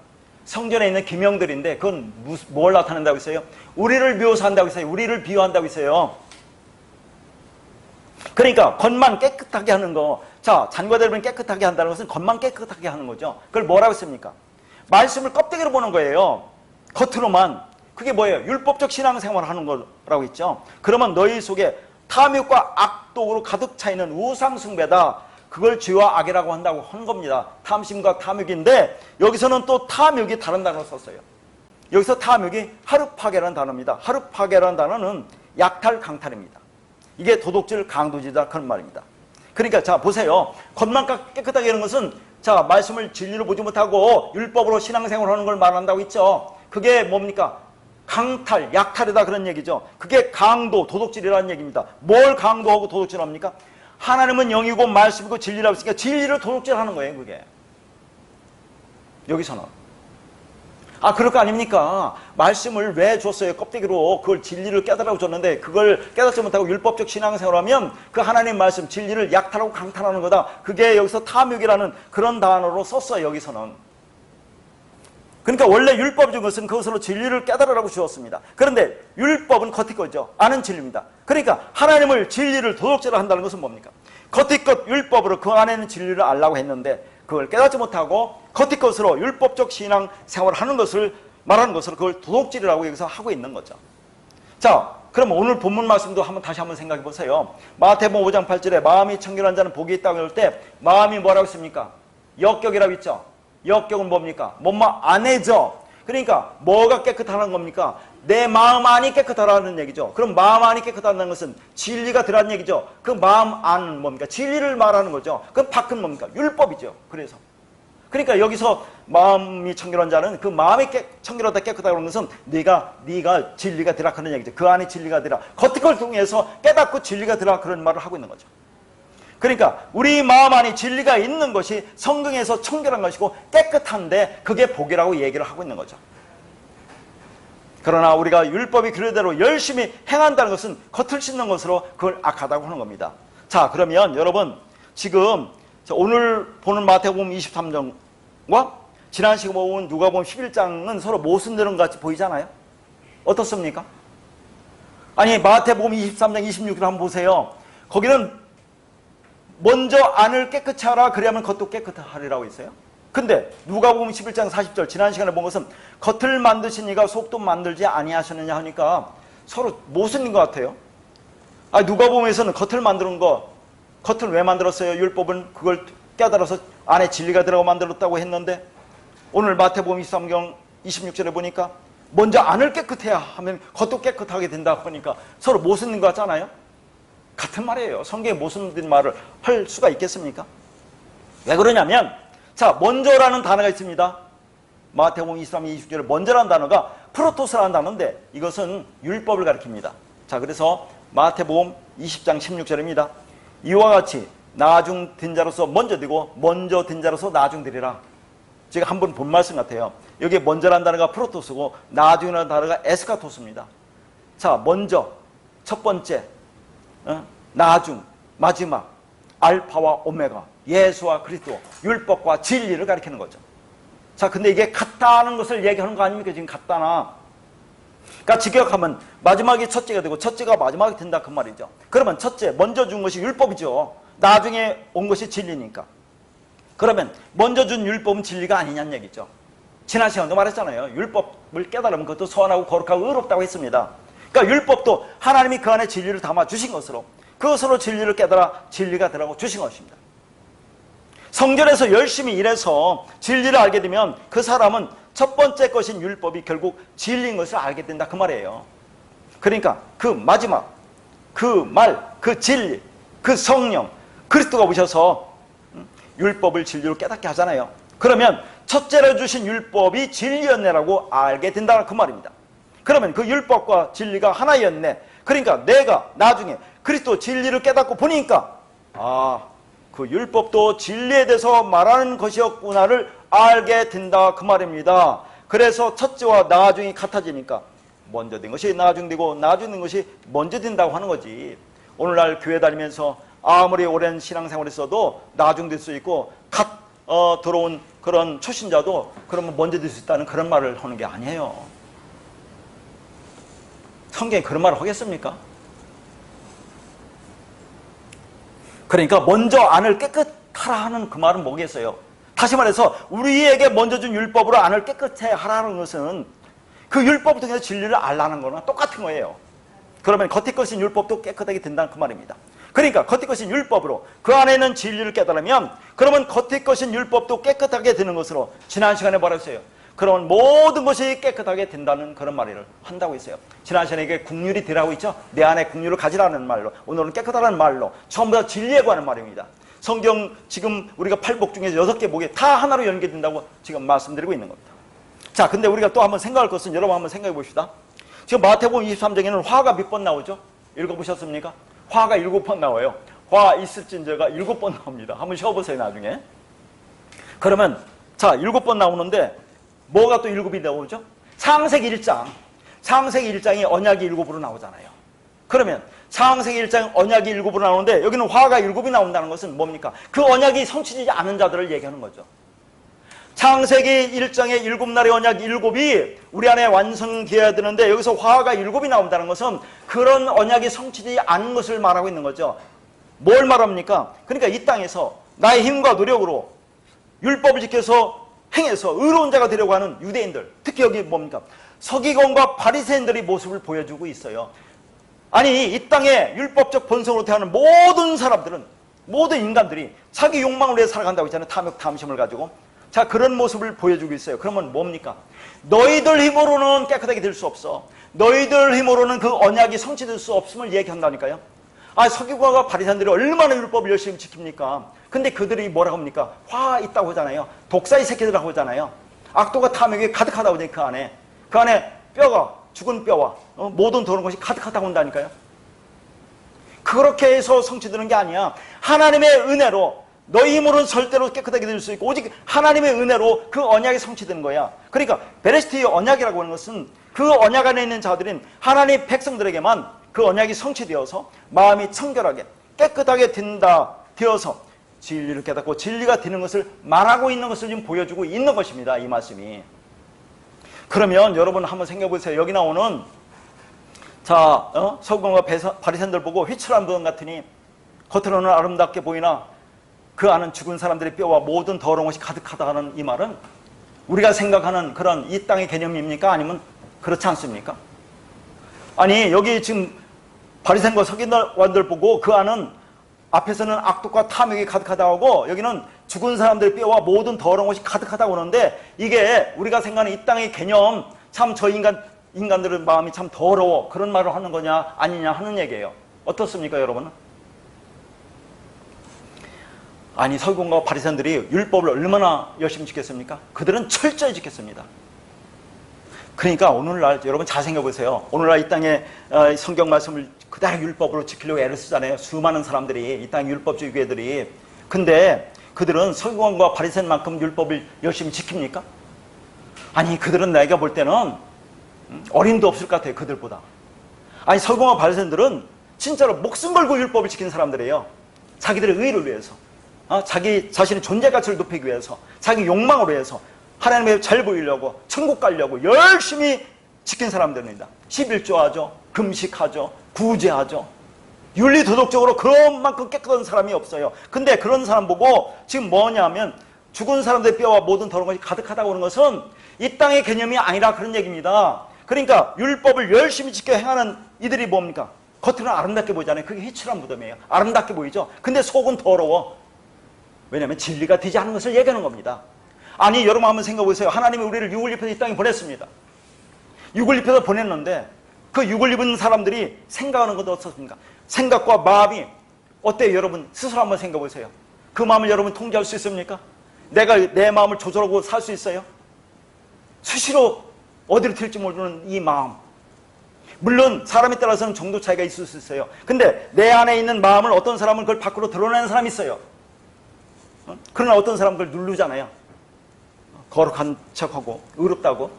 성전에 있는 기명들인데 그건 뭘 나타낸다고 했어요? 우리를 묘사한다고 했어요. 우리를 비유한다고 했어요. 그러니까 겉만 깨끗하게 하는 거. 자, 잔과 대접은 깨끗하게 한다는 것은 겉만 깨끗하게 하는 거죠. 그걸 뭐라고 했습니까? 말씀을 껍데기로 보는 거예요. 겉으로만. 그게 뭐예요? 율법적 신앙생활을 하는 거라고 했죠. 그러면 너희 속에 탐욕과 악독으로 가득 차 있는 우상숭배다. 그걸 죄와 악이라고 한다고 하는 겁니다. 탐심과 탐욕인데 여기서는 또 탐욕이 다른 단어를 썼어요. 여기서 탐욕이 하르파게라는 단어입니다. 하르파게라는 단어는 약탈, 강탈입니다. 이게 도둑질, 강도질이다 그런 말입니다. 그러니까 자, 보세요. 겉만 깨끗하게 하는 것은 말씀을 진리로 보지 못하고 율법으로 신앙생활을 하는 걸 말한다고 했죠. 그게 뭡니까? 강탈, 약탈이다 그런 얘기죠. 그게 강도, 도둑질이라는 얘기입니다. 뭘 강도하고 도둑질합니까? 하나님은 영이고 말씀이고 진리라고 했으니까 진리를 도둑질하는 거예요, 그게. 여기서는. 그럴 거 아닙니까? 말씀을 왜 줬어요? 껍데기로 그걸 진리를 깨달으라고 줬는데 그걸 깨닫지 못하고 율법적 신앙생활을 하면 그 하나님 말씀 진리를 약탈하고 강탈하는 거다. 그게 여기서 탐욕이라는 그런 단어로 썼어요, 여기서는. 그러니까 원래 율법 준 것은 그것으로 진리를 깨달으라고 주었습니다. 그런데 율법은 겉의 거죠. 아는 진리입니다. 그러니까 하나님을 진리를 도둑질을 한다는 것은 뭡니까? 겉의 것 율법으로 그 안에 있는 진리를 알라고 했는데 그걸 깨닫지 못하고 겉의 것으로 율법적 신앙 생활을 하는 것을 말하는 것으로 그걸 도둑질이라고 여기서 하고 있는 거죠. 자, 그럼 오늘 본문 말씀도 다시 한번 생각해 보세요. 마태복음 5장 8절에 마음이 청결한 자는 복이 있다고 할 때 마음이 뭐라고 했습니까? 역격이라고 했죠. 역격은 뭡니까? 몸마 안에죠. 그러니까 뭐가 깨끗하는 겁니까? 내 마음 안이 깨끗하라는 얘기죠. 그럼 마음 안이 깨끗하다는 것은 진리가 들어간 얘기죠. 그 마음 안은 뭡니까? 진리를 말하는 거죠. 그 밖은 뭡니까? 율법이죠. 그러니까 여기서 마음이 청결한 자는 그 마음이 청결하다 깨끗하다는 것은 네가 진리가 들어라 그런 얘기죠. 그 안에 진리가 들어라. 겉의 걸 통해서 깨닫고 진리가 들어라 그런 말을 하고 있는 거죠. 그러니까 우리 마음 안에 진리가 있는 것이 성경에서 청결한 것이고 깨끗한데 그게 복이라고 얘기를 하고 있는 거죠. 그러나 우리가 율법이 그대로 열심히 행한다는 것은 겉을 씻는 것으로 그걸 악하다고 하는 겁니다. 자, 그러면 여러분 지금 자, 오늘 보는 마태복음 23장과 지난 시간에 본 누가복음 11장은 서로 모순 내용 같이 보이잖아요. 어떻습니까? 아니 마태복음 23장 26절 한번 보세요. 거기는 먼저 안을 깨끗이 하라 그래야만 겉도 깨끗하리라고 있어요. 근데 누가복음 11장 40절 지난 시간에 본 것은 겉을 만드신 이가 속도 만들지 아니하셨느냐 하니까 서로 모순인 것 같아요. 아, 누가복음에서는 겉을 만드는 거, 겉을 왜 만들었어요? 율법은 그걸 깨달아서 안에 진리가 들어가 만들었다고 했는데 오늘 마태복음 23장 26절에 보니까 먼저 안을 깨끗해야 하면 겉도 깨끗하게 된다고 하니까 서로 모순인 것 같잖아요. 같은 말이에요. 성경에 모순된 말을 할 수가 있겠습니까? 왜 그러냐면 자, 먼저라는 단어가 있습니다. 마태복음 23장 20절에 먼저라는 단어가 프로토스라는 단어인데 이것은 율법을 가리킵니다. 자, 그래서 마태복음 20장 16절입니다. 이와 같이 나중 된 자로서 먼저 되고 먼저 된 자로서 나중 되리라. 제가 한번 본 말씀 같아요. 여기에 먼저라는 단어가 프로토스고 나중이라는 단어가 에스카토스입니다. 자, 먼저, 첫 번째, 나중, 마지막, 알파와 오메가, 예수와 그리스도, 율법과 진리를 가리키는 거죠. 자, 근데 이게 같다는 것을 얘기하는 거 아닙니까? 지금 같다나. 그러니까 직역하면 마지막이 첫째가 되고 첫째가 마지막이 된다 그 말이죠. 그러면 첫째, 먼저 준 것이 율법이죠. 나중에 온 것이 진리니까. 그러면 먼저 준 율법은 진리가 아니냐는 얘기죠. 지난 시간도 말했잖아요. 율법을 깨달으면 그것도 선하고 거룩하고 의롭다고 했습니다. 그러니까 율법도 하나님이 그 안에 진리를 담아 주신 것으로 그것으로 진리를 깨달아 진리가 되라고 주신 것입니다. 성전에서 열심히 일해서 진리를 알게 되면 그 사람은 첫 번째 것인 율법이 결국 진리인 것을 알게 된다 그 말이에요. 그러니까 그 마지막, 그 말, 그 진리, 그 성령, 그리스도가 오셔서 율법을 진리로 깨닫게 하잖아요. 그러면 첫째로 주신 율법이 진리였네라고 알게 된다 그 말입니다. 그러면 그 율법과 진리가 하나였네. 그러니까 내가 나중에 그리스도 진리를 깨닫고 보니까 그 율법도 진리에 대해서 말하는 것이었구나를 알게 된다 그 말입니다. 그래서 첫째와 나중이 같아지니까 먼저 된 것이 나중 되고 나중 된 것이 먼저 된다고 하는 거지. 오늘날 교회 다니면서 아무리 오랜 신앙생활을 했어도 나중 될 수 있고 들어온 그런 초신자도 그러면 먼저 될 수 있다는 그런 말을 하는 게 아니에요. 성경에 그런 말을 하겠습니까? 그러니까 먼저 안을 깨끗하라 하는 그 말은 뭐겠어요? 다시 말해서 우리에게 먼저 준 율법으로 안을 깨끗해 하라는 것은 그 율법을 통해서 진리를 알라는 거나 똑같은 거예요. 그러면 겉의 것인 율법도 깨끗하게 된다는 그 말입니다. 그러니까 겉의 것인 율법으로 그 안에 있는 진리를 깨달으면 그러면 겉의 것인 율법도 깨끗하게 되는 것으로 지난 시간에 말했어요. 그러면 모든 것이 깨끗하게 된다는 그런 말을 한다고 했어요. 지난 시간에 이게 국률이 되라고 있죠. 내 안에 국률을 가지라는 말로, 오늘은 깨끗하라는 말로 전부 다 진리에 관한 말입니다. 성경 지금 우리가 8복 중에서 6개 복이 다 하나로 연결된다고 지금 말씀드리고 있는 겁니다. 자, 근데 우리가 또 한번 생각할 것은 여러분 한번 생각해 봅시다. 지금 마태복음 23장에는 화가 몇 번 나오죠? 읽어보셨습니까? 화가 7번 나와요. 화 있을진저가 7번 나옵니다. 한번 쉬어보세요 나중에. 그러면 자 7번 나오는데 뭐가 또 7이 나오죠? 창세기 1장. 창세기 1장이 언약이 7으로 나오잖아요. 그러면 창세기 1장 언약이 7으로 나오는데 여기는 화가 7이 나온다는 것은 뭡니까? 그 언약이 성취되지 않은 자들을 얘기하는 거죠. 창세기 1장의 7날의 언약 7이 우리 안에 완성되어야 되는데 여기서 화가 7이 나온다는 것은 그런 언약이 성취되지 않은 것을 말하고 있는 거죠. 뭘 말합니까? 그러니까 이 땅에서 나의 힘과 노력으로 율법을 지켜서 행해서 의로운 자가 되려고 하는 유대인들, 특히 여기 뭡니까? 서기관과 바리새인들의 모습을 보여주고 있어요. 아니 이 땅에 율법적 본성으로 태어나는 모든 사람들은, 모든 인간들이 자기 욕망을 위해 살아간다고 했잖아요. 탐욕, 탐심을 가지고. 자, 그런 모습을 보여주고 있어요. 그러면 뭡니까? 너희들 힘으로는 깨끗하게 될 수 없어. 너희들 힘으로는 그 언약이 성취될 수 없음을 얘기한다니까요. 서기관과 바리새인들이 얼마나 율법을 열심히 지킵니까? 근데 그들이 뭐라고 합니까? 화 있다고 하잖아요. 독사의 새끼들이라고 하잖아요. 악도가 탐욕이 가득하다고 하잖아요. 그 안에 뼈가, 죽은 뼈와 모든 더러운 것이 가득하다고 한다니까요. 그렇게 해서 성취되는 게 아니야. 하나님의 은혜로 너희 힘으로는 절대로 깨끗하게 될 수 있고 오직 하나님의 은혜로 그 언약이 성취되는 거야. 그러니까 베레스티의 언약이라고 하는 것은 그 언약 안에 있는 자들인 하나님 백성들에게만 그 언약이 성취되어서 마음이 청결하게 깨끗하게 되어서 진리를 깨닫고 진리가 되는 것을 말하고 있는 것을 지금 보여주고 있는 것입니다. 이 말씀이. 그러면 여러분 한번 생각해 보세요. 여기 나오는 서기관과 바리새인들 보고 휘철한 분 같으니 겉으로는 아름답게 보이나 그 안은 죽은 사람들의 뼈와 모든 더러운 것이 가득하다 하는 이 말은 우리가 생각하는 그런 이 땅의 개념입니까? 아니면 그렇지 않습니까? 아니 여기 지금 바리새인과 서기관들 보고 그 안은 앞에서는 악독과 탐욕이 가득하다고 하고 여기는 죽은 사람들의 뼈와 모든 더러운 것이 가득하다고 하는데 이게 우리가 생각하는 이 땅의 개념 참 저 인간들의 마음이 참 더러워 그런 말을 하는 거냐 아니냐 하는 얘기예요. 어떻습니까 여러분? 아니 서기관과 바리새인들이 율법을 얼마나 열심히 지켰습니까? 그들은 철저히 지켰습니다. 그러니까 오늘날 여러분 잘 생각해 보세요. 오늘날 이 땅에 성경 말씀을 그대로 율법으로 지키려고 애를 쓰잖아요. 수많은 사람들이 이 땅 율법주의교회들이. 근데 그들은 서기관과 바리새인만큼 율법을 열심히 지킵니까? 아니 그들은 내가 볼 때는 어림도 없을 것 같아요. 그들보다. 아니 서기관과 바리새인들은 진짜로 목숨 걸고 율법을 지킨 사람들이에요. 자기들의 의를 위해서, 자기 자신의 존재 가치를 높이기 위해서, 자기 욕망으로 해서 하나님의 잘 보이려고 천국 가려고 열심히 지킨 사람들입니다. 11조 하죠. 금식하죠. 구제하죠. 윤리도덕적으로 그런 만큼 깨끗한 사람이 없어요. 근데 그런 사람 보고 지금 뭐냐면 죽은 사람들의 뼈와 모든 더러운 것이 가득하다고 하는 것은 이 땅의 개념이 아니라 그런 얘기입니다. 그러니까 율법을 열심히 지켜 행하는 이들이 뭡니까? 겉으로는 아름답게 보이잖아요. 그게 희출한 무덤이에요. 아름답게 보이죠. 근데 속은 더러워. 왜냐하면 진리가 되지 않은 것을 얘기하는 겁니다. 아니 여러분 한번 생각해 보세요. 하나님이 우리를 육을 입혀서 이 땅에 보냈습니다. 육을 입혀서 보냈는데 그 육을 입은 사람들이 생각하는 것도 어떻습니까? 생각과 마음이 어때요? 여러분 스스로 한번 생각해 보세요. 그 마음을 여러분 통제할 수 있습니까? 내가 내 마음을 조절하고 살 수 있어요? 수시로 어디로 튈지 모르는 이 마음. 물론 사람에 따라서는 정도 차이가 있을 수 있어요. 근데 내 안에 있는 마음을 어떤 사람은 그걸 밖으로 드러내는 사람이 있어요. 그러나 어떤 사람은 그걸 누르잖아요. 거룩한 척하고 의롭다고.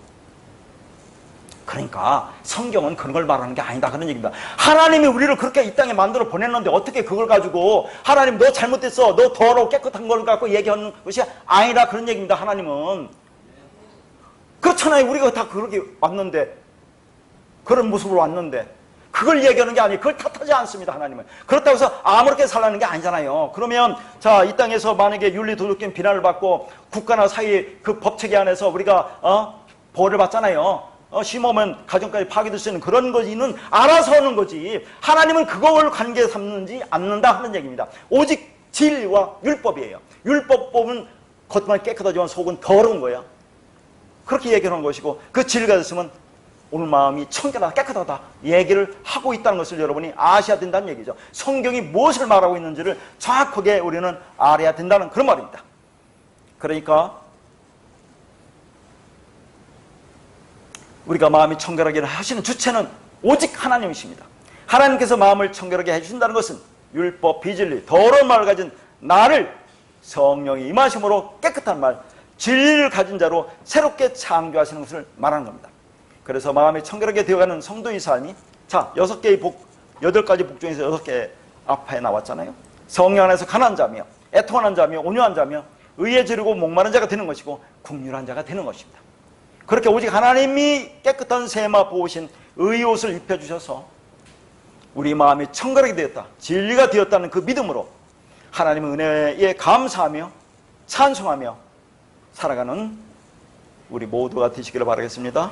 그러니까 성경은 그런 걸 말하는 게 아니다 그런 얘기입니다. 하나님이 우리를 그렇게 이 땅에 만들어 보냈는데 어떻게 그걸 가지고 하나님 너 잘못됐어, 너 더러워 깨끗한 걸 갖고 얘기하는 것이 아니라 그런 얘기입니다. 하나님은 그렇잖아요. 우리가 다 그렇게 왔는데, 그런 모습으로 왔는데 그걸 얘기하는 게 아니에요. 그걸 탓하지 않습니다. 하나님은. 그렇다고 해서 아무렇게 살라는 게 아니잖아요. 그러면 이 땅에서 만약에 윤리도덕적인 비난을 받고 국가나 사회 그 법체계 안에서 우리가 벌을 받잖아요. 심하면 가정까지 파괴될 수 있는 그런 거지는 알아서 하는 거지. 하나님은 그걸 관계 삼는지 않는다 하는 얘기입니다. 오직 진리와 율법이에요. 율법법은 겉만 깨끗하지만 속은 더러운 거야. 그렇게 얘기하는 것이고 그 진리가 됐으면 오늘 마음이 청결하다 깨끗하다 얘기를 하고 있다는 것을 여러분이 아셔야 된다는 얘기죠. 성경이 무엇을 말하고 있는지를 정확하게 우리는 알아야 된다는 그런 말입니다. 그러니까 우리가 마음이 청결하게 하시는 주체는 오직 하나님이십니다. 하나님께서 마음을 청결하게 해주신다는 것은 율법, 비진리, 더러운 말을 가진 나를 성령이 임하심으로 깨끗한 말, 진리를 가진 자로 새롭게 창조하시는 것을 말하는 겁니다. 그래서 마음이 청결하게 되어가는 성도의 삶이 8가지 복 중에서 6개 앞에 나왔잖아요. 성령 안에서 가난한 자며 애통하는 자며 온유한 자며 의에 지르고 목마른 자가 되는 것이고 국률한 자가 되는 것입니다. 그렇게 오직 하나님이 깨끗한 세마 보호신 의옷을 입혀주셔서 우리 마음이 청결하게 되었다, 진리가 되었다는 그 믿음으로 하나님의 은혜에 감사하며 찬송하며 살아가는 우리 모두가 되시기를 바라겠습니다.